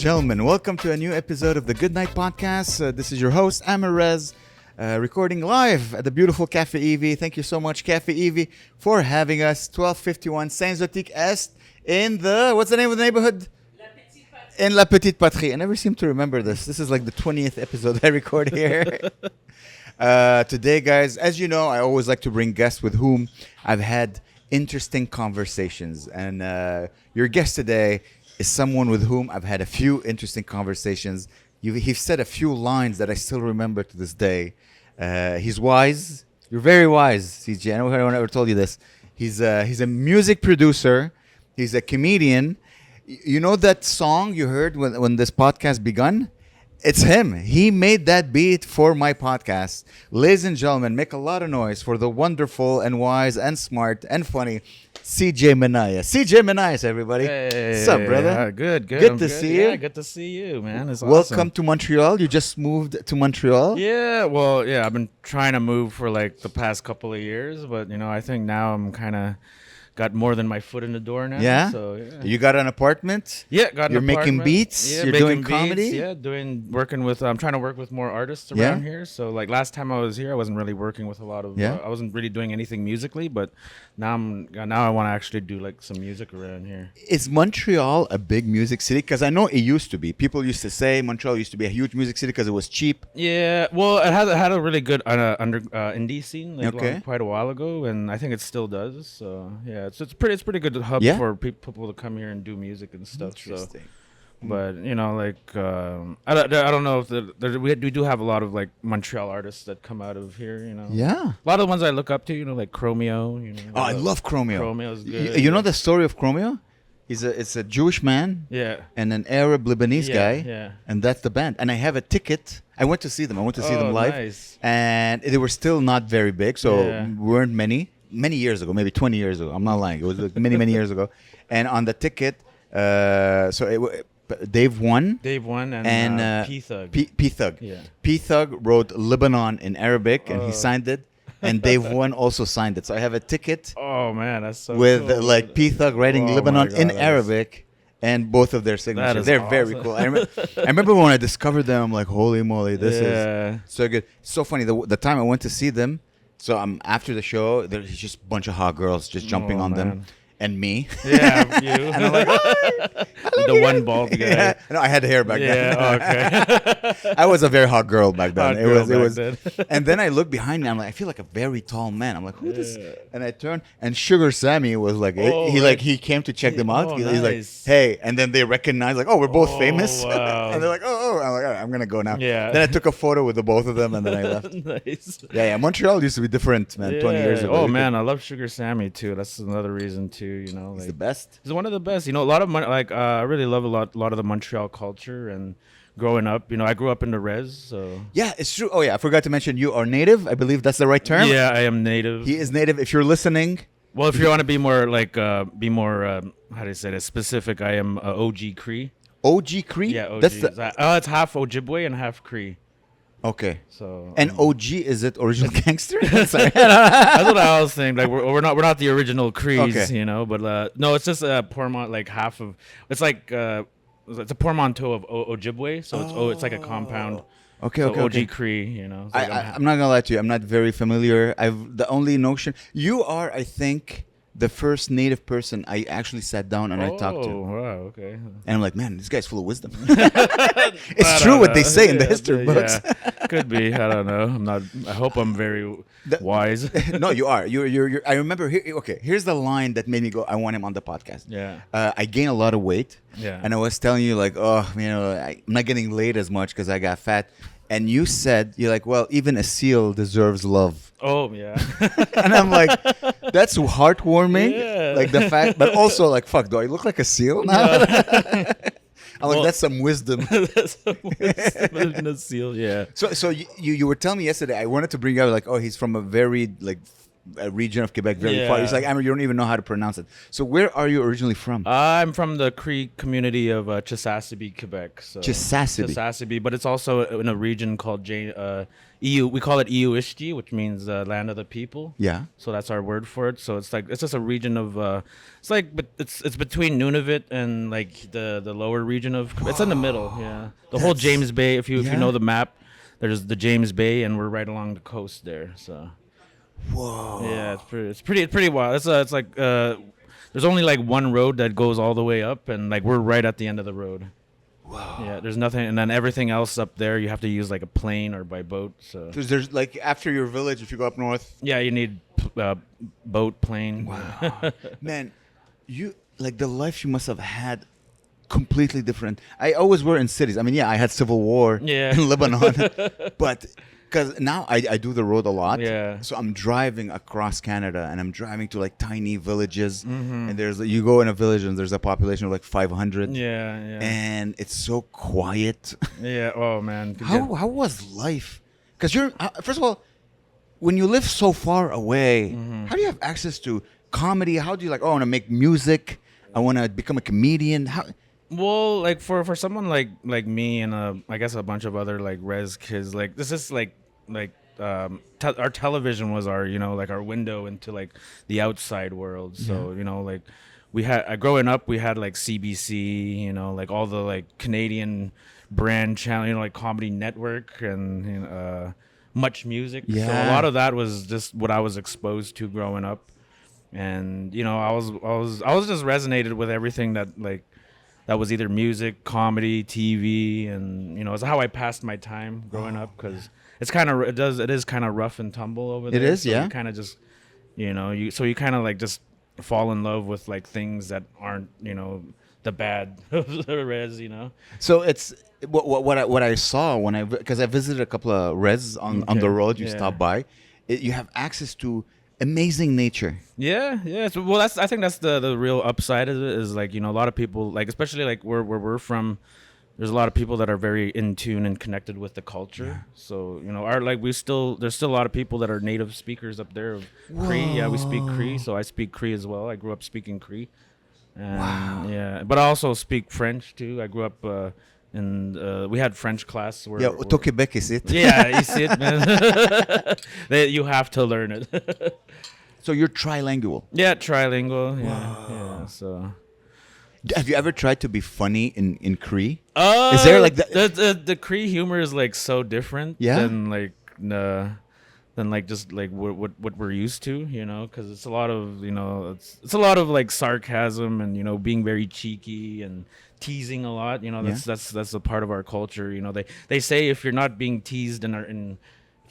gentlemen, welcome to a new episode of the Good Night Podcast. This is your host, Amer Rez, recording live at the beautiful Cafe Eevee. Thank you so much, Cafe Eevee, for having us. 1251 Saint-Zotique Est in the, what's the name of the neighborhood? In La Petite Patrie. I never seem to remember this. This is like the 20th episode I record here. Today, guys, as you know, I always like to bring guests with whom I've had interesting conversations. And your guest today is someone with whom I've had a few interesting conversations. He's said a few lines that I still remember to this day. He's wise. You're very wise, CJ. I know I never told you this. He's a music producer. He's a comedian. You know that song you heard when this podcast begun? It's him. He made that beat for my podcast. Ladies and gentlemen, make a lot of noise for the wonderful and wise and smart and funny CJ Monias. CJ Monias, everybody. Hey, what's up, brother? Good. Good to see you. Yeah, good to see you, man. It's Welcome awesome. to Montreal. You just moved to Montreal. Yeah, well, yeah, I've been trying to move for like the past couple of years, but I think now I'm kind of got more than my foot in the door now. Yeah? So, yeah. You got an apartment? Yeah, got an You're making apartment. beats? Yeah, You're making doing beats. comedy? Yeah, I'm trying to work with more artists around here. So like last time I was here, I wasn't really working with a lot of, I wasn't really doing anything musically, but now I want to actually do like some music around here. Is Montreal a big music city? Because I know it used to be. People used to say Montreal used to be a huge music city because it was cheap. Yeah, well, it had a really good indie scene Okay. quite a while ago, and I think it still does. So yeah, it's pretty good hub for people to come here and do music and stuff. Interesting. So, but I don't know if we do have a lot of like Montreal artists that come out of here. Yeah. A lot of the ones I look up to, like Chromeo. Oh, I love Chromeo. Chromeo's good. You know the story of Chromeo? It's a Jewish man Yeah. and an Arab Lebanese guy. Yeah. And that's the band. And I have a ticket. I went to see them. I went to see them live. Nice. And they were still not very big. So Yeah. weren't many years ago, maybe 20 years ago. I'm not lying. It was like many years ago. And on the ticket, Dave won. And P-Thug. P-Thug. Yeah. P-Thug wrote Lebanon in Arabic and he signed it. And Dave One also signed it. So I have a ticket Oh man, that's so with cool. like P-Thug writing Oh, Lebanon my God, in that is- Arabic and both of their signatures. is They're very awesome. cool. I remember when I discovered them, I'm like, holy moly, this Yeah. is so good. So funny. The time I went to see them, so after the show, there's just a bunch of hot girls just jumping Oh, on them. man. And me. Yeah, you. And I'm like, The one bald guy. yeah. No, I had hair back then. Yeah, okay. I was a very hot girl back then. Hot It girl was. back then. And then I look behind me. I'm like, I feel like a very tall man. I'm like, who this? Yeah. And I turn, and Sugar Sammy was like, Oh, he came to check them out. Oh, He's like, nice. hey, and then they recognize like, oh, we're both Oh, famous. wow. And they're like, oh. I'm like, all right, I'm gonna go now. Yeah. Then I took a photo with the both of them, and then I left. Nice. Yeah. Montreal used to be different, man. 20 years ago. Oh man, I love Sugar Sammy too. That's another reason too. He's Like, the best. he's one of the best. A lot of I really love a lot of the Montreal culture and growing up. I grew up in the Rez, so Yeah, it's true. Oh yeah, I forgot to mention you are native. I believe that's the right term. yeah, I am native. He is native. If you're listening, Well, if you want to be more how do you say this, specific, I am Oji-Cree. Oji-Cree. Yeah, OG. That's the, It's half Ojibwe and half Cree. okay. So And OG, is it original gangster? Sorry. that's what I was saying. Like we're not the original Crees, Okay. But no, it's just a Portmont. Like half of it's like it's a portmanteau of Ojibwe, so it's like a compound. Okay, So okay, okay. Oji-Cree, So like I'm not gonna lie to you. I'm not very familiar. The only notion you are, I think, the first native person I actually sat down and I talked to, Oh, wow, okay. and I'm like, man, this guy's full of wisdom. It's true what they say in the history books. Yeah. Could be. I don't know. I hope I'm very wise. No, you are. You're. I remember. Here's the line that made me go, I want him on the podcast. Yeah. I gained a lot of weight. Yeah. And I was telling you like, I'm not getting laid as much because I got fat. And you said, you're like, well, even a seal deserves love. Oh yeah. And I'm like, that's heartwarming. Yeah. Like the fact, but also like, fuck, do I look like a seal now? I'm like, Well- that's some wisdom. That's a seal. Yeah. So you were telling me yesterday, I wanted to bring out like, oh, he's from a very like region of Quebec very Yeah. far. It's like, Amer, you don't even know how to pronounce it. So where are you originally from? I'm from the Cree community of Chisasibi, Quebec. So Chisasibi. But it's also in a region called Eeyou. We call it Eeyou Istchee, which means land of the people. Yeah. So that's our word for it. So it's just a region of it's between Nunavut and like the lower region of. It's in the middle. Yeah. The whole James Bay. If you know the map, there's the James Bay, and we're right along the coast there. So. Whoa. Yeah, it's pretty wild. It's like there's only like one road that goes all the way up, and like we're right at the end of the road. Wow. Yeah, there's nothing, and then everything else up there you have to use like a plane or by boat. So There's like after your village, if you go up north. yeah, you need boat, plane. Wow. Man, you like the life you must have had. Completely different. I always were in cities. I mean, yeah, I had civil war in Lebanon, but. Because now I do the road a lot. Yeah. So I'm driving across Canada and I'm driving to like tiny villages. Mm-hmm. And you go in a village and there's a population of like 500. Yeah. And it's so quiet. Yeah. Oh, man. How was life? Because first of all, when you live so far away, how do you have access to comedy? How do you like, I want to make music. I want to become a comedian. How? Well, like for someone like me and I guess a bunch of other like Rez kids, like this is like our television was our like our window into like the outside world. So like growing up we had like CBC, like all the like Canadian brand channel, like Comedy Network and MuchMusic. Yeah. So a lot of that was just what I was exposed to growing up, and I was just resonated with everything that was either music, comedy, TV, and it's how I passed my time growing up, because it is kind of rough and tumble over there. It is, so yeah. You kind of just, you kind of like just fall in love with like things that aren't, the bad Rez, So it's what I saw because I visited a couple of Rez on the road. You stop by, you have access to amazing nature. Yeah. So, well, I think that's the real upside of it, is like, a lot of people, like, especially like where we're from, there's a lot of people that are very in tune and connected with the culture. Yeah. So, there's still a lot of people that are native speakers up there of Cree. Yeah, we speak Cree, so I speak Cree as well. I grew up speaking Cree. And, wow. Yeah, but I also speak French too. I grew up and we had French class. Au Québec, is it? Yeah, you see it, man. You have to learn it. So you're trilingual? Yeah, trilingual. Yeah. So, have you ever tried to be funny in Cree? Is there like the Cree humor is like so different than like just like what we're used to, because it's a lot of it's a lot of like sarcasm and being very cheeky and teasing a lot. That's a part of our culture. They say if you're not being teased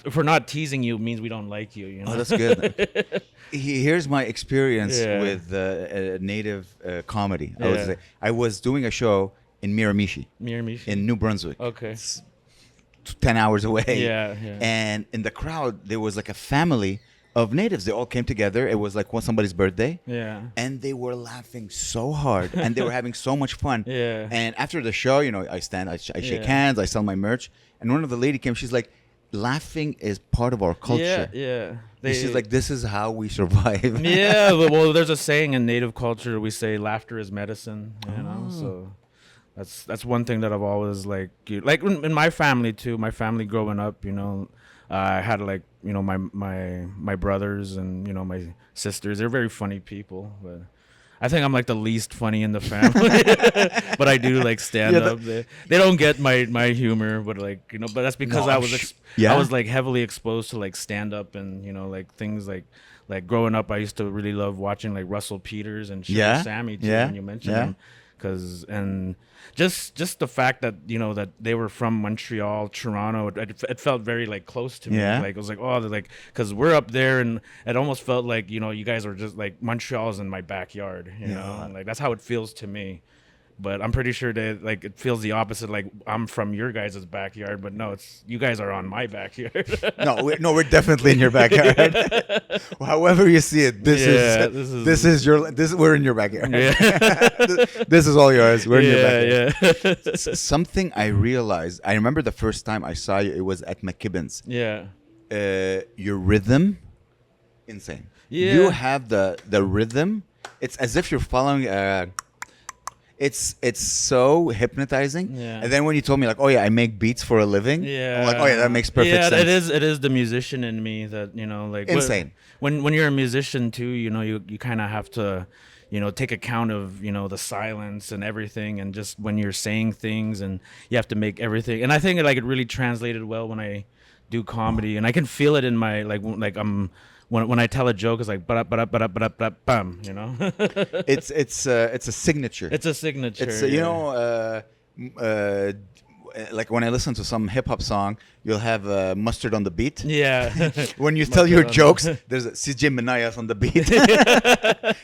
if we're not teasing you, it means we don't like you. Oh, that's good. Here's my experience with native comedy. I was doing a show in Miramichi in New Brunswick. Okay. It's 10 hours away. Yeah. And in the crowd, there was like a family of natives. They all came together. It was like somebody's birthday. Yeah. And they were laughing so hard and they were having so much fun. Yeah. And after the show, I shake hands, I sell my merch. And one of the lady came, she's like, laughing is part of our culture. Yeah. She's like, this is how we survive. Yeah. Well, there's a saying in native culture, we say laughter is medicine, so that's one thing that I've always like in my family too. My family growing up, I had like my brothers and my sisters. They're very funny people, but I think I'm like the least funny in the family. But I do like stand up. They don't get my humor, but like but that's because I was like heavily exposed to like stand up and like things like growing up. I used to really love watching like Russell Peters and Sugar Sammy too. When you mentioned him. And just the fact that that they were from Montreal, Toronto, it felt very like close to me. Like it was like, oh, they're like, because we're up there, and it almost felt like you guys are just like Montreal's in my backyard, and like that's how it feels to me. But I'm pretty sure that like it feels the opposite. Like I'm from your guys' backyard, but no, it's you guys are on my backyard. We're definitely in your backyard. However you see it, we're in your backyard. Yeah. This is all yours. We're in your backyard. Yeah. Something I realized. I remember the first time I saw you. It was at McKibben's. Yeah. Your rhythm insane. Yeah. You have the rhythm. It's as if you're following. It's so hypnotizing. Yeah. And then when you told me like, oh yeah, I make beats for a living. Yeah. I'm like, oh yeah, that makes perfect yeah, sense. it is the musician in me that, you know, like Insane. When you're a musician too, you know, you kind of have to, you know, take account of, you know, the silence and everything, and just when you're saying things, and you have to make everything. And I think like it really translated well when I do comedy, and I can feel it in my like I'm when I tell a joke, it's like bum, you know. It's a signature. It's a signature. It's you know, like when I listen to some hip hop song, you'll have mustard on the beat. Yeah. When you tell your jokes, there's a CJ Monias on the beat.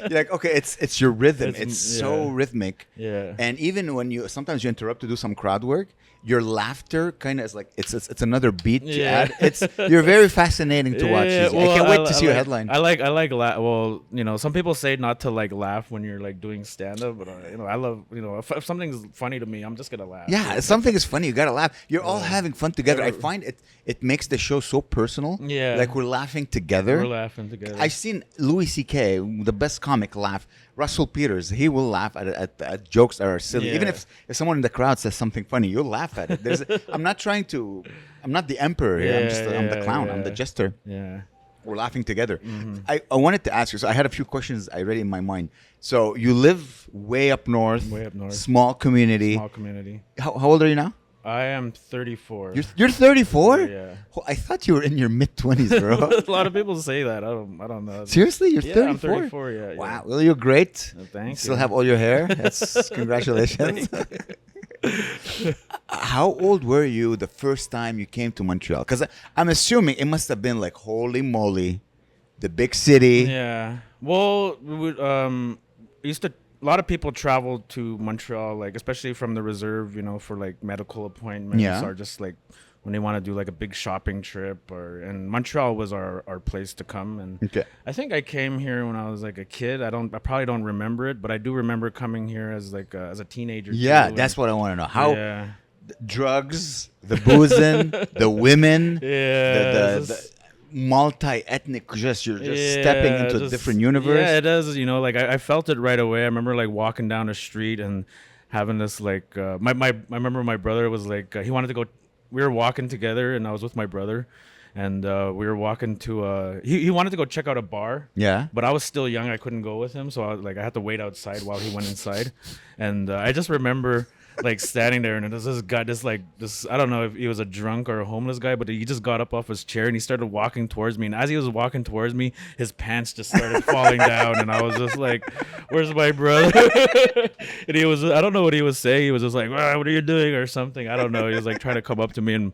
You're like, okay, it's your rhythm. It's so rhythmic. Yeah. And even when you sometimes you interrupt to do some crowd work, your laughter kind of is like it's another beat to add. You're very fascinating to watch. Yeah, well, I can't wait to see your headline. I like well, you know, some people say not to like laugh when you're like doing stand up, but you know, I love, you know, if something's funny to me, I'm just gonna laugh. Yeah, if something is funny, you gotta laugh. You're all having fun together. I find it makes the show so personal. Yeah, like we're laughing together. We're laughing together. I've seen Louis C.K., the best comic, laugh. Russell Peters, he will laugh at jokes that are silly. Even if someone in the crowd says something funny, you'll laugh at it. I'm not the emperor here. I'm the clown. I'm the jester. Yeah. We're laughing together. Mm-hmm. I wanted to ask you, so I had a few questions already in my mind. So you live way up north. Small community. How old are you now? I am 34. You're 34? Yeah. Well, I thought you were in your mid-20s, bro. A lot of people say that. I don't know. Seriously? You're 34? I'm 34, yeah. Wow. Well, you're great. Thank you. Still have all your hair. That's congratulations. How old were you the first time you came to Montreal? Because I'm assuming it must have been like, holy moly, the big city. Yeah. Well, we would, used to. A lot of people travel to Montreal, like especially from the reserve, you know, for like medical appointments or just like when they want to do like a big shopping trip. And Montreal was our place to come. And I think I came here when I was like a kid. I probably don't remember it, but I do remember coming here as like as a teenager. Yeah, that's what I want to know. How drugs, the boozing, the women, the multi-ethnic, you're just stepping into a different universe. Yeah, it is. You know, like I felt it right away. I remember like walking down the street and having this like I remember my brother was like he wanted to go. We were walking together, and I was with my brother, and we were walking to he wanted to go check out a bar. Yeah, but I was still young. I couldn't go with him, so I had to wait outside while he went inside. And I just remember like standing there, and this guy, I don't know if he was a drunk or a homeless guy, but he just got up off his chair and he started walking towards me. And as he was walking towards me, his pants just started falling down, and I was just like, "Where's my brother?" And I don't know what he was saying. He was just like, "What are you doing?" or something. I don't know. He was like trying to come up to me, and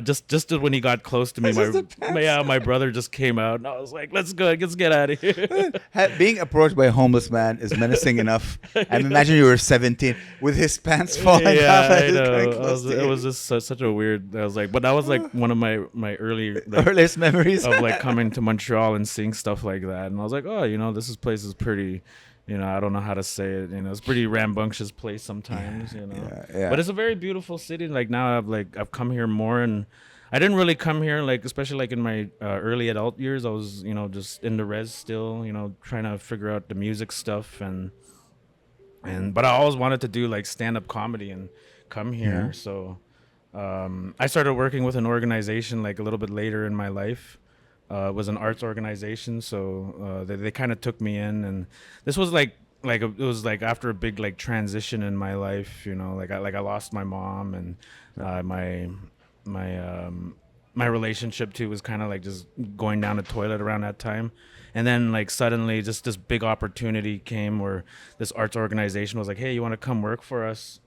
just when he got close to me, my brother just came out, and I was like, "Let's get out of here." Being approached by a homeless man is menacing enough. I imagine you were 17 with his pants falling off. I know. It was just such a weird. I was like, but that was like one of my earliest memories of like coming to Montreal and seeing stuff like that. And I was like, oh, you know, this place is pretty. You know, I don't know how to say it. You know, it's a pretty rambunctious place sometimes. You know, but it's a very beautiful city. Like now, I've come here more, and I didn't really come here like, especially like in my early adult years. I was, you know, just in the res still. You know, trying to figure out the music stuff but I always wanted to do like stand-up comedy and come here. Yeah. So I started working with an organization like a little bit later in my life. It was an arts organization, so they kind of took me in, and this was it was like after a big like transition in my life. You know, I lost my mom, and my relationship too was kind of like just going down the toilet around that time. And then like suddenly just this big opportunity came where this arts organization was like, hey, you want to come work for us?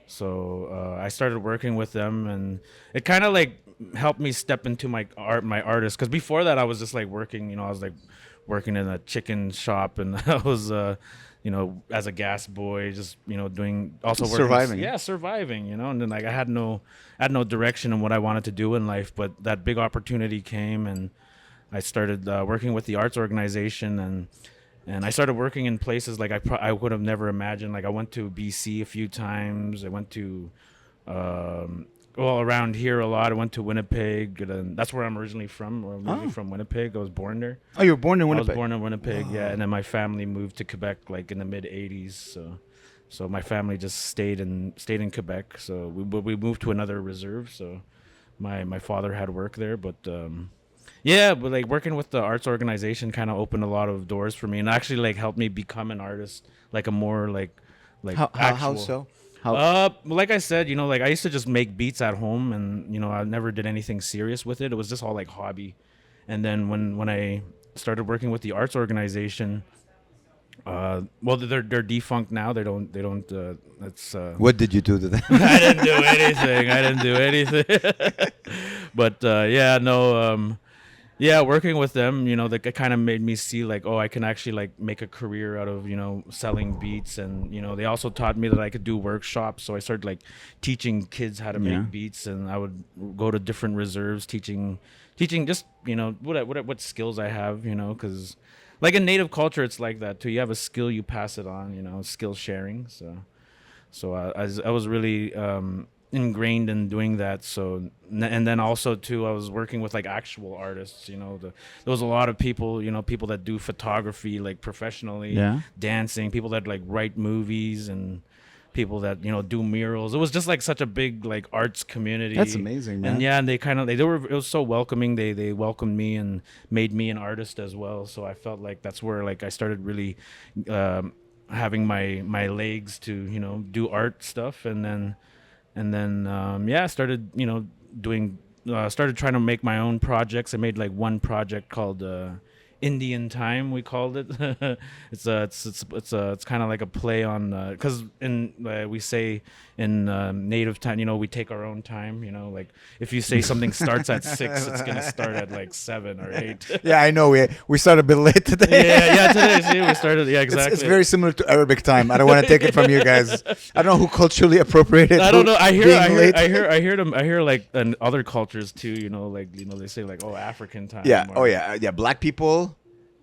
So I started working with them, and it kind of like helped me step into my artist. Because before that I was just like working, you know, I was like working in a chicken shop, and I was, you know, as a gas boy, just, you know, surviving, you know. And then like I had no direction in what I wanted to do in life, but that big opportunity came, and I started working with the arts organization, and I started working in places like I would have never imagined. Like I went to BC a few times. I went to around here a lot. I went to Winnipeg. And that's where I'm originally from. I'm originally from Winnipeg. I was born there. Oh, you were born in Winnipeg? I was born in Winnipeg, yeah. And then my family moved to Quebec like in the mid 80s. So my family just stayed in Quebec. So we moved to another reserve. So my father had work there, but yeah, but like working with the arts organization kind of opened a lot of doors for me and actually like helped me become an artist, like a more like how so? Like I said, like I used to just make beats at home, and I never did anything serious with it. It was just all like hobby. And then when I started working with the arts organization, well, they're defunct now. They don't. It's. What did you do to them? I didn't do anything. But yeah, no. Yeah, working with them, that kind of made me see like, oh, I can actually like make a career out of, selling beats. And, they also taught me that I could do workshops. So I started like teaching kids how to make beats, and I would go to different reserves teaching just, what skills I have, because like in Native culture, it's like that too. You have a skill, you pass it on, skill sharing. So I was really ingrained in doing that. So and then also too, I was working with like actual artists. There was a lot of people, people that do photography like professionally, dancing, people that like write movies, and people that do murals. It was just like such a big like arts community. That's amazing, man. And yeah, and they kind of it was so welcoming. They welcomed me and made me an artist as well. So I felt like that's where like I started really having my legs to do art stuff. And then I started started trying to make my own projects. I made like one project called Indian Time, we called it. It's kind of like a play on, because we say in native time, we take our own time. Like if you say something starts at 6, it's gonna start at like 7 or 8. Yeah, I know. We started a bit late today. yeah, today. See, we started. Yeah, exactly. It's very similar to Arabic time. I don't want to take it from you guys. I don't know who culturally appropriated. I don't know. I hear like in other cultures too. They say like, oh, African time. Yeah. Yeah. Black people,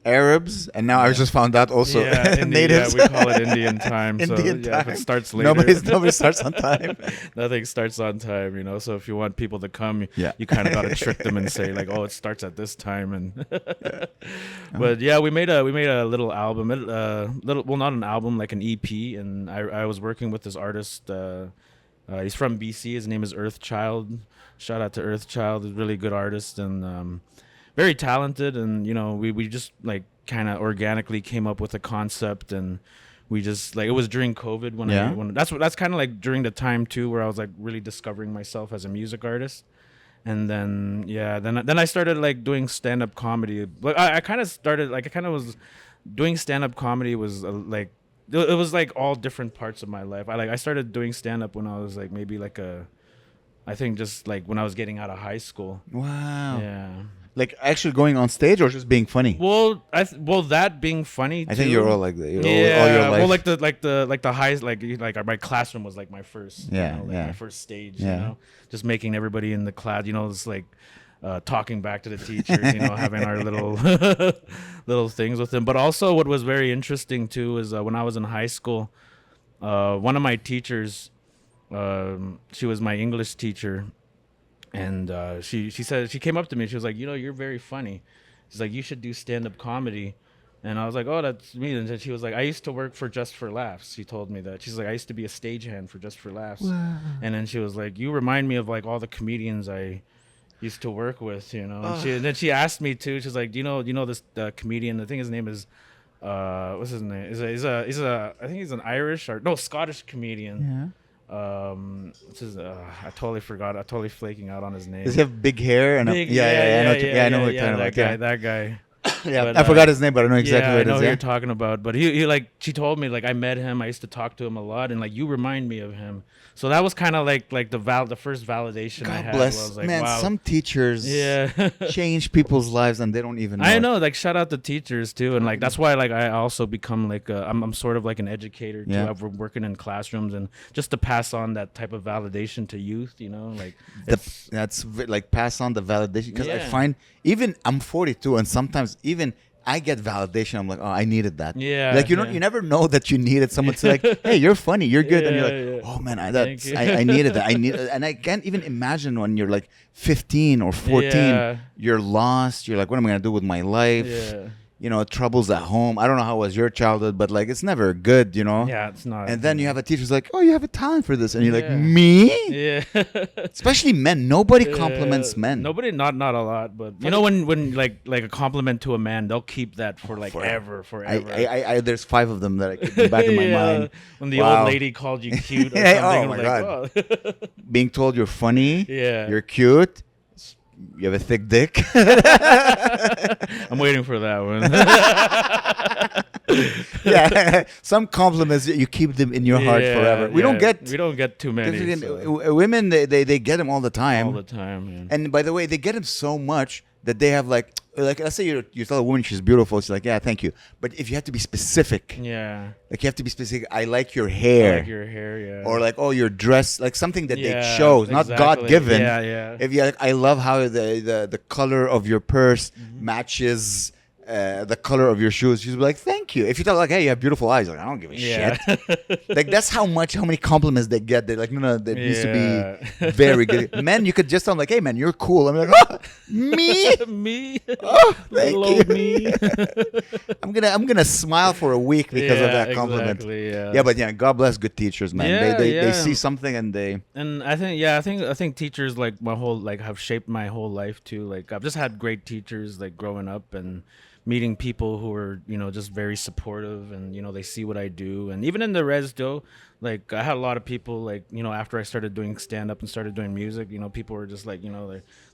Arabs, and now I just found out also natives. Yeah, we call it Indian time. Indian time. If it starts later, nobody starts on time. Nothing starts on time, So if you want people to come, you kind of got to trick them and say like, oh, it starts at this time. And but yeah, we made a little album, not an album, like an EP. And I was working with this artist. He's from BC. His name is Earthchild. Shout out to Earthchild. He's a really good artist and very talented. And we just like kind of organically came up with a concept, and we just like, it was during COVID when that's kind of like during the time too where I was like really discovering myself as a music artist. And then then I started like doing stand-up comedy. Like I kind of started like, I kind of was doing stand-up comedy was like, it was like all different parts of my life. I started doing stand-up when I was like maybe like I think just like when I was getting out of high school. Wow. Yeah. Like actually going on stage or just being funny? Well, that being funny too. I think you're all like that. All your life. Well, like the highest, like my classroom was like my first, my first stage. Just making everybody in the class, it's like talking back to the teachers, having our little things with them. But also, what was very interesting too is when I was in high school, one of my teachers, she was my English teacher. And she said, she came up to me. She was like, you're very funny. She's like, you should do stand-up comedy. And I was like, oh, that's me. And then she was like, I used to work for Just for Laughs. She told me that. She's like, I used to be a stagehand for Just for Laughs. Wow. And then she was like, you remind me of like all the comedians I used to work with, And then she asked me too. She's like, do you know this comedian? I think his name is what's his name? He's I think he's an Irish or Scottish comedian. Yeah. I totally forgot. I'm totally flaking out on his name. Does he have big hair? And I know what you're talking about. That guy. Yeah, but, I forgot his name, but I know exactly what it is. I know who you're talking about. But he like, she told me like I met him. I used to talk to him a lot, and like you remind me of him. So that was kind of like the first validation I had. God bless. I was like, man, wow. Some teachers change people's lives and they don't even know. I know, like shout out to teachers too, and like that's why like I also become like I'm sort of like an educator too. I've been working in classrooms and just to pass on that type of validation to youth, like that's like pass on the validation because I find even I'm 42 and sometimes even I get validation. I'm like, oh, I needed that. Yeah. Like you never know that you needed someone to like, hey, you're funny, you're good, and you're like, oh man, I needed that. And I can't even imagine when you're like 15 or 14, you're lost. You're like, what am I gonna do with my life? Yeah. Troubles at home. I don't know how was your childhood, but like it's never good, Yeah, it's not. And then you have a teacher's like, oh, you have a talent for this, and you're like, me? Yeah. Especially men. Nobody compliments men. Nobody, not a lot, but when like a compliment to a man, they'll keep that for like forever. I there's 5 of them that I keep in the back of my mind. When the old lady called you cute or something. Oh my god. Oh. Being told you're funny. Yeah. You're cute. You have a thick dick. I'm waiting for that one. Yeah, some compliments you keep them in your heart forever. We don't get too many. Women they get them all the time. All the time, man. And by the way, they get them so much that they have like let's say you tell a woman she's beautiful, she's like, yeah, thank you. But if you have to be specific, yeah, like you have to be specific. I like your hair. Yeah. Or like, oh, your dress, like something that they chose, not God given. Yeah. If you like, I love how the color of your purse matches the color of your shoes. She's like, thank you. If you tell like, hey, you have beautiful eyes, like I don't give a shit. Like that's how many compliments they get. They're like, no, that needs to be very good. Men, you could just tell them like, hey man, you're cool. I'm like, oh, me, me, oh, thank you. Me. I'm gonna smile for a week because of that compliment. Exactly, But God bless good teachers, man. They see something and they. And I think teachers like my whole like have shaped my whole life too. Like I've just had great teachers like growing up and meeting people who are just very supportive and they see what I do. And even in the res though, like I had a lot of people like after I started doing stand up and started doing music, people were just like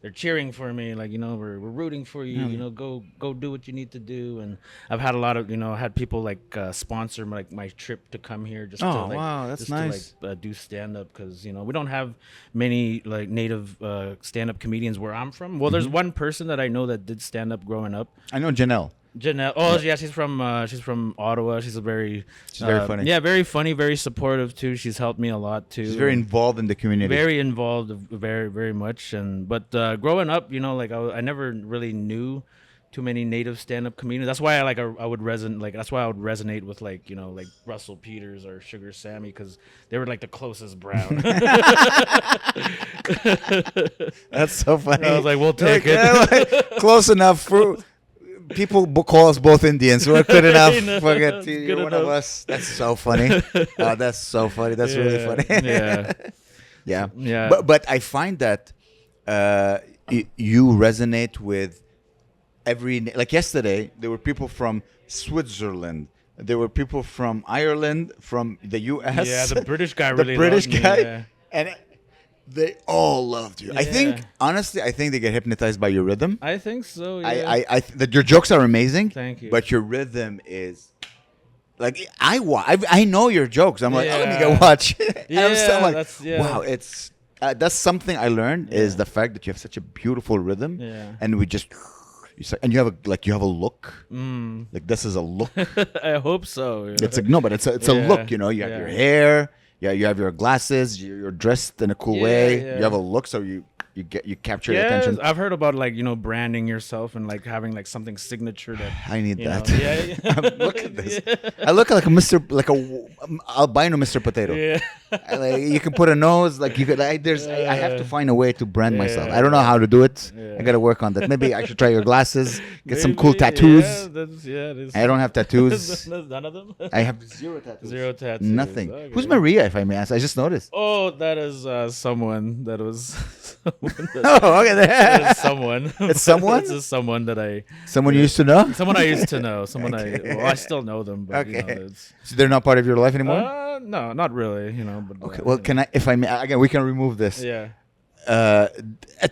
they're cheering for me, like we're rooting for you, go do what you need to do. And I've had a lot of had people like sponsor my trip to come here just to like wow, that's nice. to like do stand up because we don't have many like native stand up comedians where I'm from. Well, there's one person that I know that did stand up growing up. I know Janelle. Oh yeah, she's from Ottawa. She's very funny. Yeah, very funny, very supportive too. She's helped me a lot too. She's very involved in the community. Very involved, very very much. But growing up, like I never really knew too many native stand-up comedians. That's why I would resonate. That's why I would resonate with like Russell Peters or Sugar Sammy because they were like the closest brown. That's so funny. I was like, we'll take it. Close enough for. People call us both Indians. We're good enough. Forget you're one of us. That's so funny. That's so funny. That's really funny. Yeah. But I find that you resonate with like yesterday. There were people from Switzerland. There were people from Ireland, from the U.S. Yeah, the British guy the really British loved guy, me, and they all loved you. Yeah. Honestly, I think they get hypnotized by your rhythm. I think so. Yeah. That your jokes are amazing. Thank you. But your rhythm is like I know your jokes. I'm like, oh, let me go watch. I'm like, wow, it's that's something I learned is the fact that you have such a beautiful rhythm. Yeah. And and you have a look. Like this is a look. I hope so. It's a look. You have your hair. Yeah, you have your glasses. You're dressed in a cool way. Yeah. You have a look, so you capture your attention. I've heard about like branding yourself and like having like something signature that I need that. Look at this. Yeah. I look like a albino Mr. Potato. Yeah. You can put a nose. Like you could. I have to find a way to brand myself. I don't know how to do it. Yeah. I got to work on that. Maybe I should try your glasses. Get some cool tattoos. I don't have tattoos. None of them. I have zero tattoos. Zero tattoos. Nothing. Okay. Who's Maria? If I may ask, I just noticed. Oh, that is someone that was. Okay. That is someone. It's someone. This is someone that I. Someone you used to know. Someone I used to know. Someone Okay. I still know them, but Okay. So they're not part of your life anymore. No, not really. But Okay. Well, can I? If I may, again, we can remove this. Yeah. A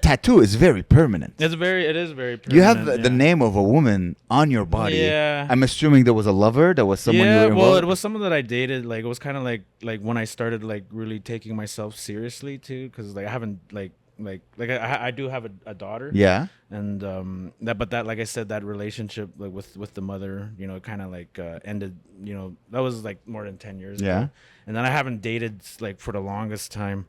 tattoo is very permanent. It is very permanent. You have the name of a woman on your body. Yeah. I'm assuming there was a lover. There was someone you were involved. Well, it was someone that I dated. Like it was kind of like when I started like really taking myself seriously too, because like I haven't like I do have a daughter. Yeah. And that like I said, that relationship like with the mother, kind of like ended. That was like more than 10 years ago. And then I haven't dated like for the longest time.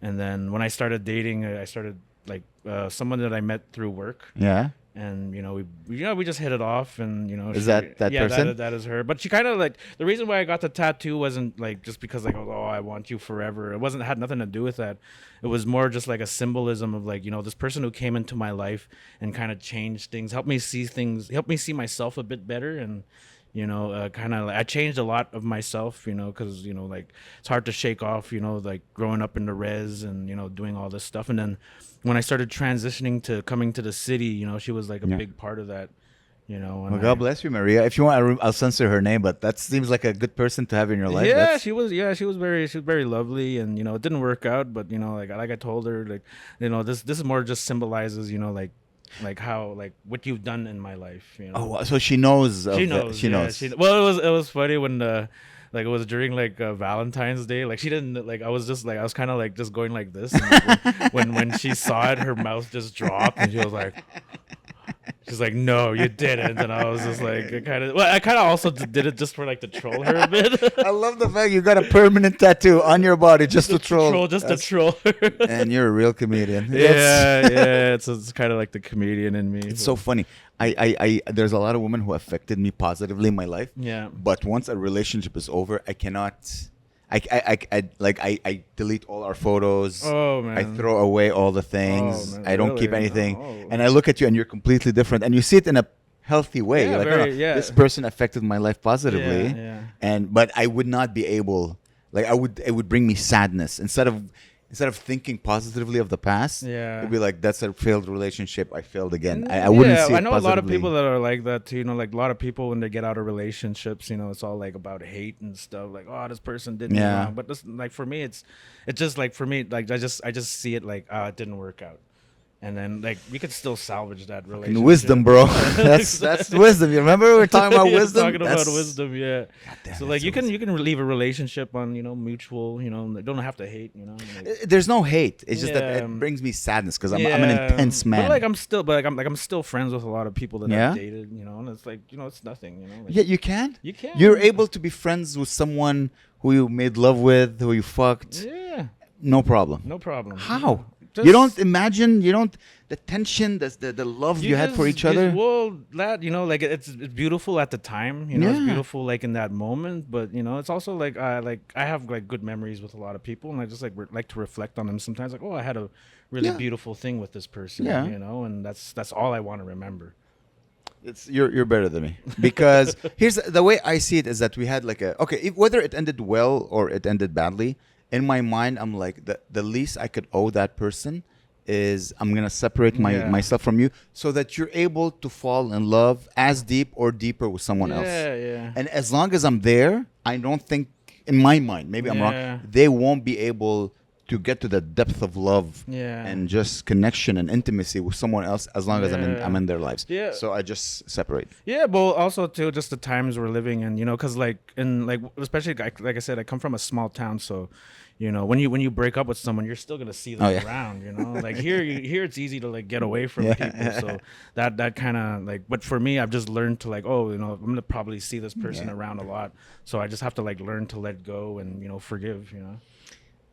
And then when I started dating, I started like someone that I met through work. Yeah. And we just hit it off, and is that person? That is her. But she kind of like, the reason why I got the tattoo wasn't like just because like, oh, I want you forever. Had nothing to do with that. It was more just like a symbolism of like, this person who came into my life and kind of changed things, helped me see myself a bit better, and kind of like, I changed a lot of myself, because like it's hard to shake off, like growing up in the res and doing all this stuff. And then when I started transitioning to coming to the city, she was like a big part of that, Well, God bless you, Maria. If you want, I'll censor her name, but that seems like a good person to have in your life. Yeah, she was very lovely, and it didn't work out, but like I told her, like this more just symbolizes like how like what you've done in my life. Oh, so she knows. She knows. Well, it was funny when like it was during like Valentine's Day. Like she didn't like. I was kind of like just going like this. And when she saw it, her mouth just dropped, and she was like. She's like, no, you didn't, and I was just like, I kind of also did it just for like to troll her a bit. I love the fact you got a permanent tattoo on your body just to troll. To troll her. And you're a real comedian. Yeah. It's kind of like the comedian in me. It's so funny. I there's a lot of women who affected me positively in my life. Yeah. But once a relationship is over, I cannot. I delete all our photos. Oh man! I throw away all the things. Oh, man, I don't really? keep anything. No. And I look at you, and you're completely different. And you see it in a healthy way. Yeah, you're like, this person affected my life positively. Yeah. But I would not be able. Like it would bring me sadness instead of thinking positively of the past. Yeah. It'd be like, that's a failed relationship. I failed again. I wouldn't see it I know positively. a lot of people that are like that too. Like a lot of people when they get out of relationships, it's all like about hate and stuff. Like, oh, this person did me wrong. But this, like for me, it's just like for me, like I just see it like, it didn't work out. And then, like, we could still salvage that relationship. And wisdom, bro. that's wisdom. You remember we were talking about wisdom? Talking about wisdom, yeah. Damn, so, like, you can leave a relationship on, mutual, don't have to hate, Like, there's no hate. It's just that it brings me sadness because I'm an intense man. But, like, I'm still friends with a lot of people that I've dated, and it's like, it's nothing, Like, yeah, you can. You can. You're able to be friends with someone who you made love with, who you fucked. Yeah. No problem. No problem. How? You don't imagine, the tension, the love you had for each other. Well, that like it's beautiful at the time, it's beautiful like in that moment. But it's also like I have like good memories with a lot of people, and I just like to reflect on them sometimes. Like, oh, I had a really beautiful thing with this person, and that's all I want to remember. You're better than me because here's the way I see it is that we had like whether it ended well or it ended badly. In my mind, I'm like, the least I could owe that person is I'm going to separate myself from you so that you're able to fall in love as deep or deeper with someone else. Yeah. And as long as I'm there, I don't think, in my mind, maybe I'm wrong, they won't be able to get to the depth of love and just connection and intimacy with someone else as long as I'm in their lives. Yeah. So I just separate. Yeah, but also too, just the times we're living in, because especially like I said, I come from a small town, so when you break up with someone, you're still gonna see them around. Like here it's easy to like get away from people, so that kind of like. But for me, I've just learned to like, I'm gonna probably see this person around a lot, so I just have to like learn to let go and forgive.